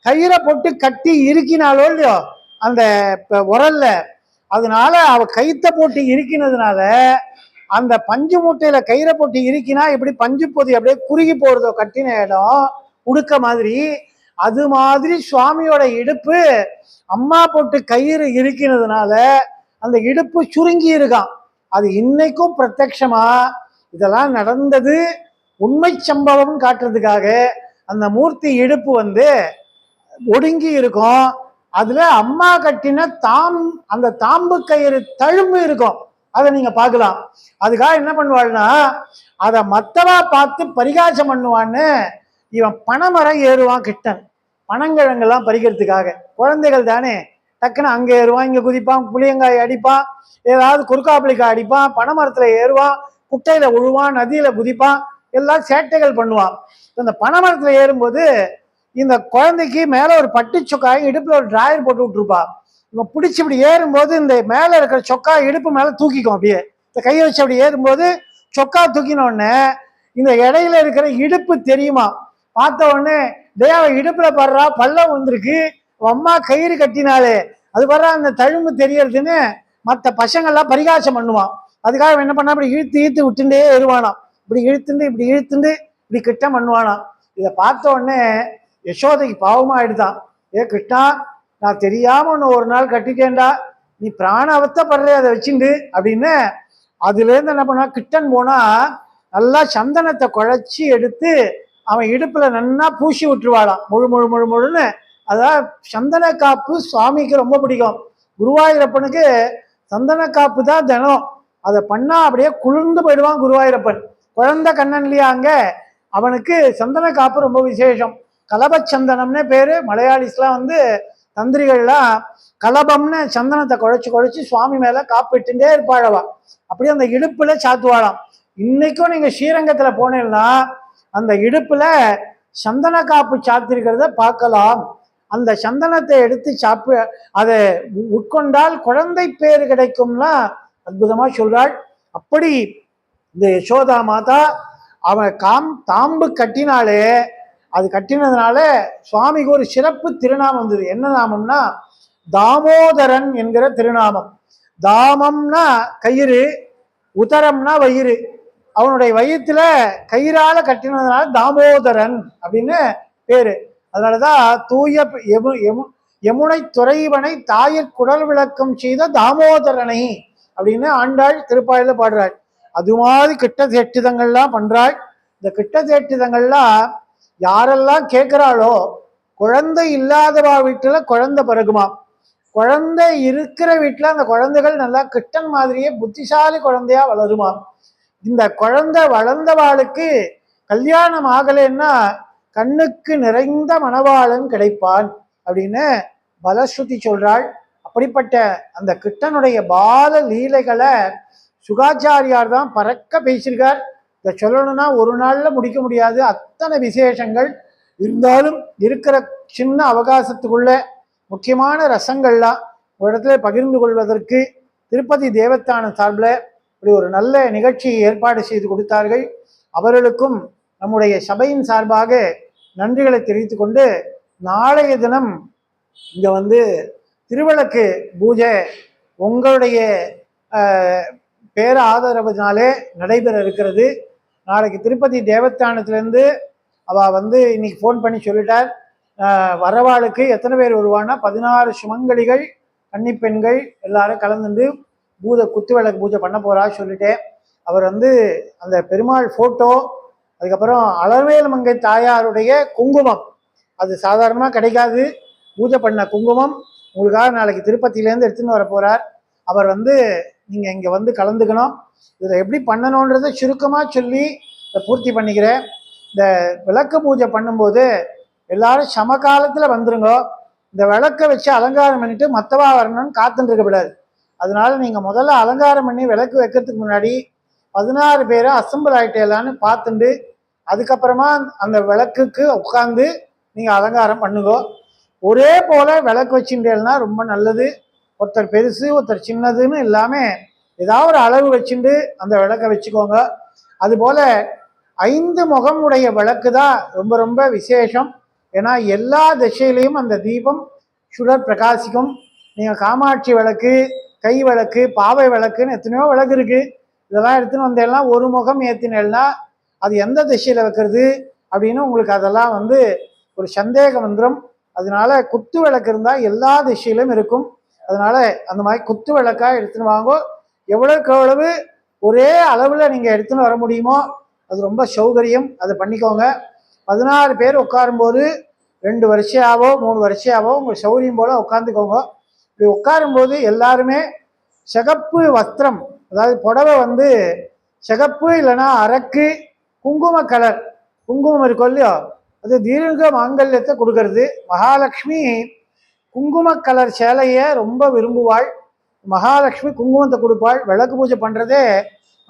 கயிறை போட்டு கட்டி இருக்கினாலோ இல்லையோ அந்த உரல்ல, அதனால அவ கயித்தை போட்டு இருக்கினதுனால அந்த பஞ்சு மூட்டையில கயிறை போட்டு இருக்கினா எப்படி பஞ்சு பொதி அப்படியே குறுகி போறதோ கட்டின இடம் உடுக்க மாதிரி, அது மாதிரி சுவாமியோட இடுப்பு அம்மா போட்டு கயிறு இருக்கினதுனால அந்த இடுப்பு சுருங்கி இருக்கான். அது இன்னைக்கும் பிரத்யட்சமா இதெல்லாம் நடந்தது உண்மை சம்பவம் காட்டுறதுக்காக அந்த மூர்த்தி இடுப்பு ஒடுங்கி இருக்கும். அதுல அம்மா கட்டின அந்த தாம்பு கயிறு தழும்பு இருக்கும், அதை நீங்க பார்க்கலாம். அதுக்காக என்ன பண்ணுவாள்னா அதை மத்தவா பார்த்து பரிகாசம் பண்ணுவான்னு இவன் பனைமரம் ஏறுவான் கிட்டன், பனங்கிழங்கெல்லாம் பறிக்கிறதுக்காக. குழந்தைகள் தானே, டக்குன்னு அங்கே ஏறுவான், இங்கே குதிப்பான், புளியங்காய் அடிப்பான், ஏதாவது குறுக்காப்பிளிக்காய் அடிப்பான், பனைமரத்தில் ஏறுவான், குட்டையில் உழுவான், நதியில் குதிப்பான், எல்லாம் சேட்டைகள் பண்ணுவான். இந்த பனைமரத்தில் ஏறும்போது இந்த குழந்தைக்கு மேலே ஒரு பட்டு சொக்காய் இடுப்பில் ஒரு டிராயர் போட்டு விட்டுருப்பா. இவன் பிடிச்சி இப்படி ஏறும்போது இந்த மேலே இருக்கிற சொக்கா இடுப்பு மேலே தூக்கிக்கும். அப்படியே இந்த கையை வச்சு அப்படி ஏறும்போது சொக்கா தூக்கினோடனே இந்த இடையில இருக்கிற இடுப்பு தெரியுமா. பார்த்த உடனே தேவ இடுப்புல படுறா பள்ளம் வந்திருக்கு, அம்மா கயிறு கட்டினாலே அது வர்ற அந்த தழும்பு தெரியறதுன்னு மற்ற பசங்கள்லாம் பரிகாசம் பண்ணுவான். அதுக்காக என்ன பண்ணா இப்படி இழுத்து விட்டுட்டே ஏறுவானாம். இப்படி இழுத்துண்டு இப்படி கிட்ட பண்ணுவானாம். இதை பார்த்த உடனே யசோதைக்கு பாவமா ஆயிடுதான். ஏ கிருஷ்ணா, நான் தெரியாம ஒன்று ஒரு நாள் கட்டிட்டேன்டா, நீ பிராண அவஸ்தைப்படுற அதை வச்சுண்டு அப்படின்னு. அதுல இருந்து என்ன பண்ணா, கிட்டன் போனா நல்லா சந்தனத்தை குழைச்சி எடுத்து அவன் இடுப்புல நன்னா பூசி விட்டுருவாளாம், முழுன்னு. அதான் சந்தன காப்பு சுவாமிக்கு ரொம்ப பிடிக்கும். குருவாயூரப்பனுக்கு சந்தன காப்பு தான் தினம். அதை பண்ணா அப்படியே குளிர்ந்து போயிடுவான் குருவாயூரப்பன். குழந்தை கண்ணன் இல்லையா அங்க, அவனுக்கு சந்தன காப்பு ரொம்ப விசேஷம். கலபச்சந்தனம்னே பேரு. மலையாளிஸ்லாம் தந்திரிகள்லாம் கலபம்னு சந்தனத்தை குழைச்சி சுவாமி மேல காப்பிட்டுட்டே இருப்பாழவா. அப்படியே அந்த இடுப்புல சாத்துவாளாம். இன்னைக்கும் நீங்க ஸ்ரீரங்கத்துல போனீங்கன்னா அந்த இடுப்புல சந்தன காப்பு சாத்திருக்கிறத பார்க்கலாம். அந்த சந்தனத்தை எடுத்து அதை உட்கொண்டால் குழந்தை பேரு கிடைக்கும்லாம் அற்புதமா சொல்றாள். அப்படி இந்த யசோதா மாதா அவன் தாம்பு கட்டினாலே, அது கட்டினதுனால சுவாமிக்கு ஒரு சிறப்பு திருநாமம் வந்தது. என்ன நாமம்னா தாமோதரன் என்கிற திருநாமம். தாமம்னா கயிறு, உதரம்னா வயிறு. அவனுடைய வயிற்றுல கயிறால கட்டினதுனால தாமோதரன் அப்படின்னு பேரு. அதனாலதான் தூய யமுனை துறைவனை தாயிற் குடல் விளக்கம் செய்த தாமோதரனை அப்படின்னு ஆண்டாள் திருப்பாயில பாடுறாள். அது மாதிரி கிட்ட சேட்டிதங்கள்லாம் பண்றாள். இந்த கிட்ட சேட்டிதங்கள்லாம் யாரெல்லாம் கேட்கிறாளோ, குழந்தை இல்லாதவா வீட்டுல குழந்தை பிறகுமா, குழந்தை இருக்கிற வீட்டுல அந்த குழந்தைகள் நல்லா கிட்டன் மாதிரியே புத்திசாலி குழந்தையா வளருமா. இந்த குழந்தை வளர்ந்தவாளுக்கு கல்யாணம் ஆகலைன்னா கண்ணுக்கு நிறைந்த மணவாளன் கிடைப்பான் அப்படின்னு பலஸ்ருதி சொல்றாள். அப்படிப்பட்ட அந்த கிட்டனுடைய பால லீலைகளை சுகாச்சாரியார் தான் பறக்க பேசியிருக்கார். இதை சொல்லணும்னா ஒரு நாள்ல முடிக்க முடியாது, அத்தனை விசேஷங்கள் இருந்தாலும் இருக்கிற சின்ன அவகாசத்துக்குள்ள முக்கியமான ரசங்கள்லாம் ஒரு இடத்துல பகிர்ந்து கொள்வதற்கு திருப்பதி தேவஸ்தான சார்பில் இப்படி ஒரு நல்ல நிகழ்ச்சியை ஏற்பாடு செய்து கொடுத்தார்கள். அவர்களுக்கும் நம்முடைய சபையின் சார்பாக நன்றிகளை தெரிவித்துக் கொண்டு, நாளைய தினம் இங்கே திருவிளக்கு பூஜை உங்களுடைய பேர ஆதரவுனாலே நடைபெற இருக்கிறது. நாளைக்கு திருப்பதி தேவஸ்தானத்திலேருந்து அவள் இன்னைக்கு ஃபோன் பண்ணி சொல்லிட்டார், வரவாளுக்கு எத்தனை பேர் வருவான்னா 16 சுமங்கலிகள் கன்னிப்பெண்கள் எல்லாரும் கலந்துட்டு குத்து விளக்கு பூஜை பண்ண போறா சொல்லிட்டேன். அவர் அந்த பெருமாள் ஃபோட்டோ, அதுக்கப்புறம் அலர்வேல் மங்கை தாயாருடைய குங்குமம், அது சாதாரணமாக கிடைக்காது, பூஜை பண்ண குங்குமம் உங்களுக்காக நாளைக்கு திருப்பதியிலேருந்து எடுத்துன்னு வர போகிறார். அவர் நீங்கள் இங்கே கலந்துக்கணும். இதில் எப்படி பண்ணணுன்றதை சுருக்கமாக சொல்லி இதை பூர்த்தி பண்ணிக்கிறேன். இந்த விளக்கு பூஜை பண்ணும்போது எல்லாரும் சமகாலத்தில் வந்துருங்க. இந்த விளக்கை வச்சு அலங்காரம் பண்ணிட்டு மற்றவா வரணும்னு காத்துட்டு இருக்கக்கூடாது. அதனால நீங்கள் முதல்ல அலங்காரம் பண்ணி விளக்கு வைக்கிறதுக்கு முன்னாடி 16 பேரை அசம்பிள் ஆகிட்டேலான்னு பார்த்துட்டு அதுக்கப்புறமா அந்த விளக்குக்கு உட்காந்து நீங்கள் அலங்காரம் பண்ணுங்க. ஒரே போல் விளக்கு வச்சுட்டேன்னா ரொம்ப நல்லது. ஒருத்தர் பெருசு ஒருத்தர் சின்னதுன்னு இல்லாமல் ஏதாவது ஒரு அளவு வச்சுட்டு அந்த விளக்கை வச்சுக்கோங்க. அதுபோல் 5 முகம் உடைய விளக்கு தான் ரொம்ப ரொம்ப விசேஷம். ஏன்னா எல்லா திசையிலையும் அந்த தீபம் சுடர் பிரகாசிக்கும். நீங்கள் காமாட்சி விளக்கு, கை விளக்கு, பாவை விளக்குன்னு எத்தனையோ விளக்கு இருக்குது. இதெல்லாம் எடுத்துன்னு வந்தெல்லாம் ஒரு முகம் ஏற்றினேன்னா அது எந்த திசையில் வைக்கிறது அப்படின்னு உங்களுக்கு அதெல்லாம் வந்து ஒரு சந்தேகம் வந்துடும். அதனால குத்து விளக்கு இருந்தால் எல்லா திசையிலும் இருக்கும். அதனால அந்த மாதிரி குத்து விளக்காக எடுத்துன்னு வாங்கோ. எவ்வளவுக்கு எவ்வளவு ஒரே அளவில் நீங்கள் எடுத்துன்னு வர முடியுமோ அது ரொம்ப சௌகரியம். அதை பண்ணிக்கோங்க. 16 பேர் உட்காரும்போது 2 வரிசையாவோ 3 வரிசையாவோ உங்கள் சௌகரியம் போல் உட்காந்துக்கோங்க. இப்படி உட்காரும்போது எல்லாருமே சிகப்பு வஸ்திரம், அதாவது புடவை வந்து சிகப்பு இல்லைன்னா அரக்கு குங்கும கலர், குங்குமம் இருக்கும் இல்லையோ, அது தீர்க்க மாங்கல்யத்தை கொடுக்கறது. மகாலட்சுமி குங்கும கலர் சேலையை ரொம்ப விரும்புவாள். மகாலட்சுமி குங்குமத்தை கொடுப்பாள். விளக்கு பூஜை பண்ணுறதே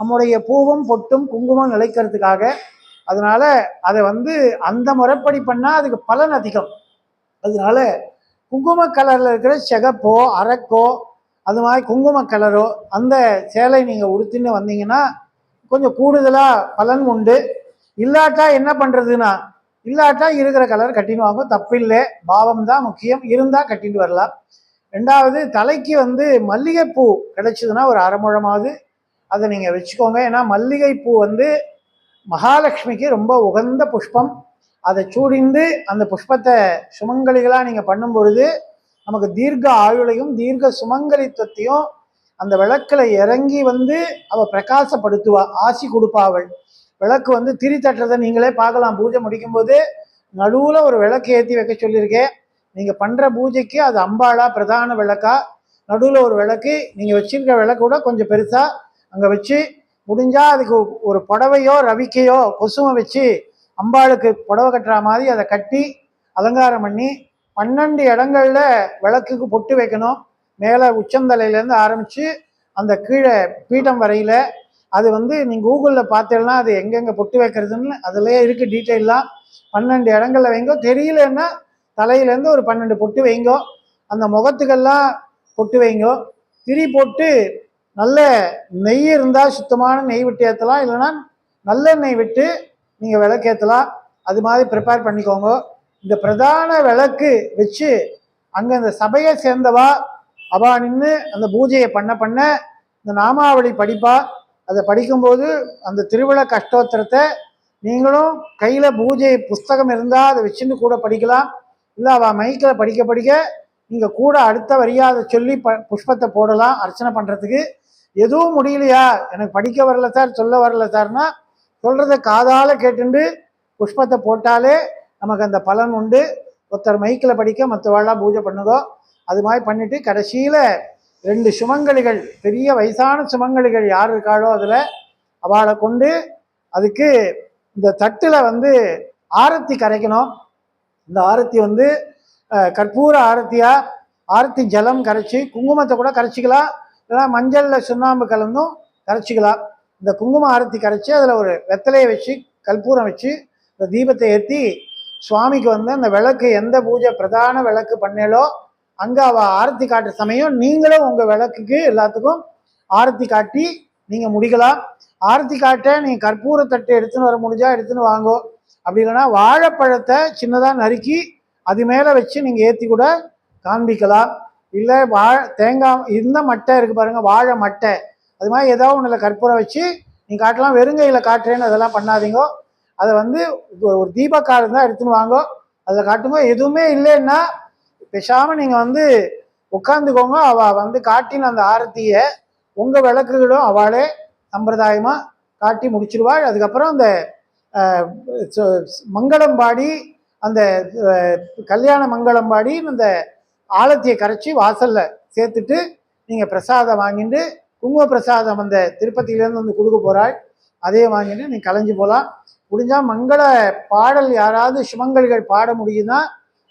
நம்முடைய பூவும் பொட்டும் குங்குமம் நிலைக்கிறதுக்காக. அதனால அதை வந்து அந்த முறைப்படி பண்ணால் அதுக்கு பலன் அதிகம். அதனால குங்கும கலரில் இருக்கிற சிகப்போ அரக்கோ அது மாதிரி குங்கும கலரோ அந்த சேலை நீங்கள் உடுத்தின்னு வந்தீங்கன்னா கொஞ்சம் கூடுதலாக பலன் உண்டு. இல்லாட்டா என்ன பண்ணுறதுன்னா, இல்லாட்டா இருக்கிற கலர் கட்டின்னு வாங்க, தப்பில்லை. பாவம் தான் முக்கியம். இருந்தால் கட்டிட்டு வரலாம். 2வது தலைக்கு வந்து மல்லிகைப்பூ கிடைச்சதுன்னா ஒரு அரை முழமாவது அதை நீங்கள் வச்சுக்கோங்க. ஏன்னா மல்லிகைப்பூ வந்து மகாலட்சுமிக்கு ரொம்ப உகந்த புஷ்பம். அதை சூடிந்து அந்த புஷ்பத்தை சுமங்கலிகளாக நீங்கள் பண்ணும் பொழுது நமக்கு தீர்க்க ஆயுளையும் தீர்க்க சுமங்கலித்துவத்தையும் அந்த விளக்கில் இறங்கி வந்து அவள் பிரகாசப்படுத்துவா, ஆசி கொடுப்பா. அவள் விளக்கு வந்து திரி தட்டுறதை நீங்களே பார்க்கலாம். பூஜை முடிக்கும்போது நடுவில் ஒரு விளக்கு ஏற்றி வைக்க சொல்லியிருக்கேன். நீங்கள் பண்ணுற பூஜைக்கு அது அம்பாளா பிரதான விளக்கா, நடுவில் ஒரு விளக்கு, நீங்கள் வச்சிருக்க விளக்கு கூட கொஞ்சம் பெருசாக அங்கே வச்சு முடிஞ்சால் அதுக்கு ஒரு புடவையோ ரவிக்கையோ கொசுமை வச்சு அம்பாளுக்கு புடவை கட்டுற மாதிரி அதை கட்டி அலங்காரம் பண்ணி 12 இடங்களில் விளக்குக்கு பொட்டு வைக்கணும். மேலே உச்சந்தலையிலேருந்து ஆரம்பித்து அந்த கீழே பீடம் வரையில். அது வந்து நீங்கள் கூகுளில் பார்த்தேன்னா அது எங்கெங்கே பொட்டு வைக்கிறதுன்னு அதிலே இருக்குது டீட்டெயிலாம். 12 இடங்களில் வைங்கோ. தெரியலன்னா தலையிலேருந்து ஒரு 12 பொட்டு வைங்கோ. அந்த முகத்துக்கெல்லாம் பொட்டு வைங்கோ. திரி போட்டு நல்ல நெய் இருந்தால் சுத்தமான நெய் விட்டு ஏற்றலாம், இல்லைன்னா நல்லெண்ணெய் விட்டு நீங்கள் விளக்கேற்றலாம். அது மாதிரி ப்ரிப்பேர் பண்ணிக்கோங்க. இந்த பிரதான விளக்கு வச்சு அங்கே அந்த சபையை சேர்ந்தவா அவா நின்று அந்த பூஜையை பண்ண இந்த நாமாவளி படிப்பா. அதை படிக்கும்போது அந்த திருவிளக்கு அஷ்டோத்திரத்தை நீங்களும் கையில் பூஜை புஸ்தகம் இருந்தால் அதை வச்சுன்னு கூட படிக்கலாம். இல்லை அவள் மைக்கில் படிக்க நீங்கள் கூட அடுத்த வரியாக அதை சொல்லி புஷ்பத்தை போடலாம் அர்ச்சனை பண்ணுறதுக்கு. எதுவும் முடியலையா, எனக்கு படிக்க வரல சார், சொல்ல வரல சார்னா சொல்கிறத காதால் கேட்டுண்டு புஷ்பத்தை போட்டாலே நமக்கு அந்த பலன் உண்டு. ஒருத்தர் மைக்கில் படிக்க மற்றவாளாக பூஜை பண்ணுதோ அது மாதிரி பண்ணிவிட்டு கடைசியில் 2 சுமங்கலிகள், பெரிய வயசான சுமங்கலிகள் யார் இருக்காளோ அதில் அவளை கொண்டு அதுக்கு இந்த தட்டில் வந்து ஆரத்தி கரைக்கணும். இந்த ஆரத்தி வந்து கற்பூர ஆரத்தியாக ஆரத்தி ஜலம் கரைச்சி குங்குமத்தை கூட கரைச்சிக்கலாம், இல்லைனா மஞ்சளில் சுண்ணாம்பு கலந்தும் கரைச்சிக்கலாம். இந்த குங்கும ஆரத்தி கரைச்சி அதில் ஒரு வெத்தலையை வச்சு கற்பூரம் வச்சு இந்த தீபத்தை ஏற்றி சுவாமிக்கு வந்து அந்த விளக்கு எந்த பூஜை பிரதான விளக்கு பண்ணேலோ அங்கே அவள் ஆரத்தி காட்டுற சமயம் நீங்களும் உங்கள் விளக்குக்கு எல்லாத்துக்கும் ஆரத்தி காட்டி நீங்கள் முடிக்கலாம். ஆரத்தி காட்ட நீங்கள் கற்பூர தட்டு எடுத்துன்னு வர முடிஞ்சால் எடுத்துன்னு வாங்கோ. அப்படி இல்லைன்னா வாழைப்பழத்தை சின்னதாக நறுக்கி அது மேலே வச்சு நீங்கள் ஏற்றி கூட காண்பிக்கலாம். இல்லை தேங்காய் இந்த மட்டை இருக்குது பாருங்கள், வாழை மட்டை, அது மாதிரி ஏதாவது ஒன்றில் கற்பூரம் வச்சு நீங்கள் காட்டலாம். வெறுங்கையில் காட்டுறேன்னு அதெல்லாம் பண்ணாதீங்கோ. அதை வந்து ஒரு தீபக்காரம் தான் எடுத்துன்னு வாங்கோ. அதில் காட்டுங்க. எதுவுமே இல்லைன்னா பேசாமல் நீங்கள் வந்து உட்காந்துக்கோங்க. அவள் வந்து காட்டின அந்த ஆரத்தியை உங்கள் விளக்குகளும் அவளே சம்பிரதாயமாக காட்டி முடிச்சிடுவாள். அதுக்கப்புறம் அந்த மங்களம் பாடி அந்த கல்யாண மங்களம் பாடி அந்த ஆலத்தியை கரைச்சி வாசலில் சேர்த்துட்டு நீங்கள் பிரசாதம் வாங்கிட்டு குங்கும பிரசாதம் அந்த திருப்பதியிலேருந்து வந்து கொடுக்க போகிறாள், அதே வாங்கிட்டு நீங்கள் கலைஞ்சி போகலாம். முடிஞ்சால் மங்கள பாடல் யாராவது சுமங்கலிகள் பாட முடியுதுன்னா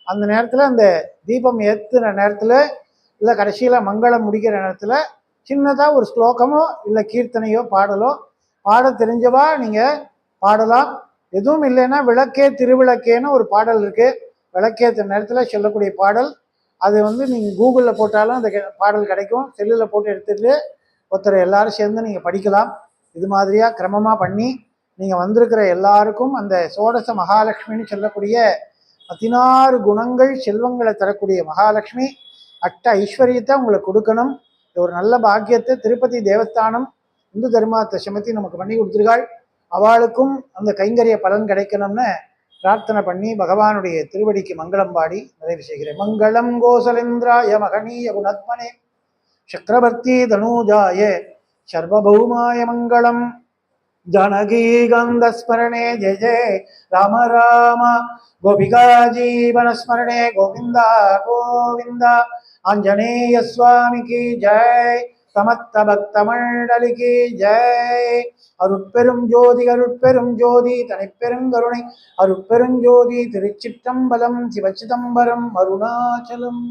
அந்த நேரத்தில் அந்த தீபம் ஏற்றுற நேரத்தில் இல்லை கடைசியில் மங்களம் முடிக்கிற நேரத்தில் சின்னதாக ஒரு ஸ்லோகமோ இல்லை கீர்த்தனையோ பாடலோ பாட தெரிஞ்சவா நீங்கள் பாடலாம். எதுவும் இல்லைன்னா விளக்கே திருவிளக்கேன்னு ஒரு பாடல் இருக்குது, விளக்கேற்ற நேரத்தில் சொல்லக்கூடிய பாடல். அது வந்து நீங்கள் கூகுளில் போட்டாலும் அந்த பாடல் கிடைக்கும். செல்லில் போட்டு எடுத்துகிட்டு ஒருத்தர் எல்லாரும் சேர்ந்து நீங்கள் படிக்கலாம். இது மாதிரியாக கிரமமாக பண்ணி நீங்கள் வந்திருக்கிற எல்லாருக்கும் அந்த சோடச மகாலட்சுமின்னு சொல்லக்கூடிய 16 குணங்கள் செல்வங்களை தரக்கூடிய மகாலட்சுமி அட்ட ஐஸ்வர்யத்தை உங்களுக்கு கொடுக்கணும். ஒரு நல்ல பாக்கியத்தை திருப்பதி தேவஸ்தானம் இந்து தர்மார்த்த சமிதி நமக்கு பண்ணி கொடுத்துருக்காள். அவளுக்கும் அந்த கைங்கரிய பலன் கிடைக்கணும்னு பிரார்த்தனை பண்ணி பகவானுடைய திருவடிக்கு மங்களம் பாடி நிறைவு செய்கிறேன். மங்களம் கோசலேந்திராய மகனீய குணத்மனே சக்கரவர்த்தி தனூஜாய சர்வபௌமாய மங்களம். जानकीगन्धस्मरणे जय जय राम राम गोपिका जीवनस्मरणे गोविंद गोविंद आंजनेय स्वामी की जय समस्त भक्त मंडल की जय अरुட்பெரும் ஜோதி தனிப்பெருங்கருணை அருட்பெருஞ்சோதி திருச்சிற்றம்பலம் சிவச்சிதம்பரம் அருணாச்சலம்.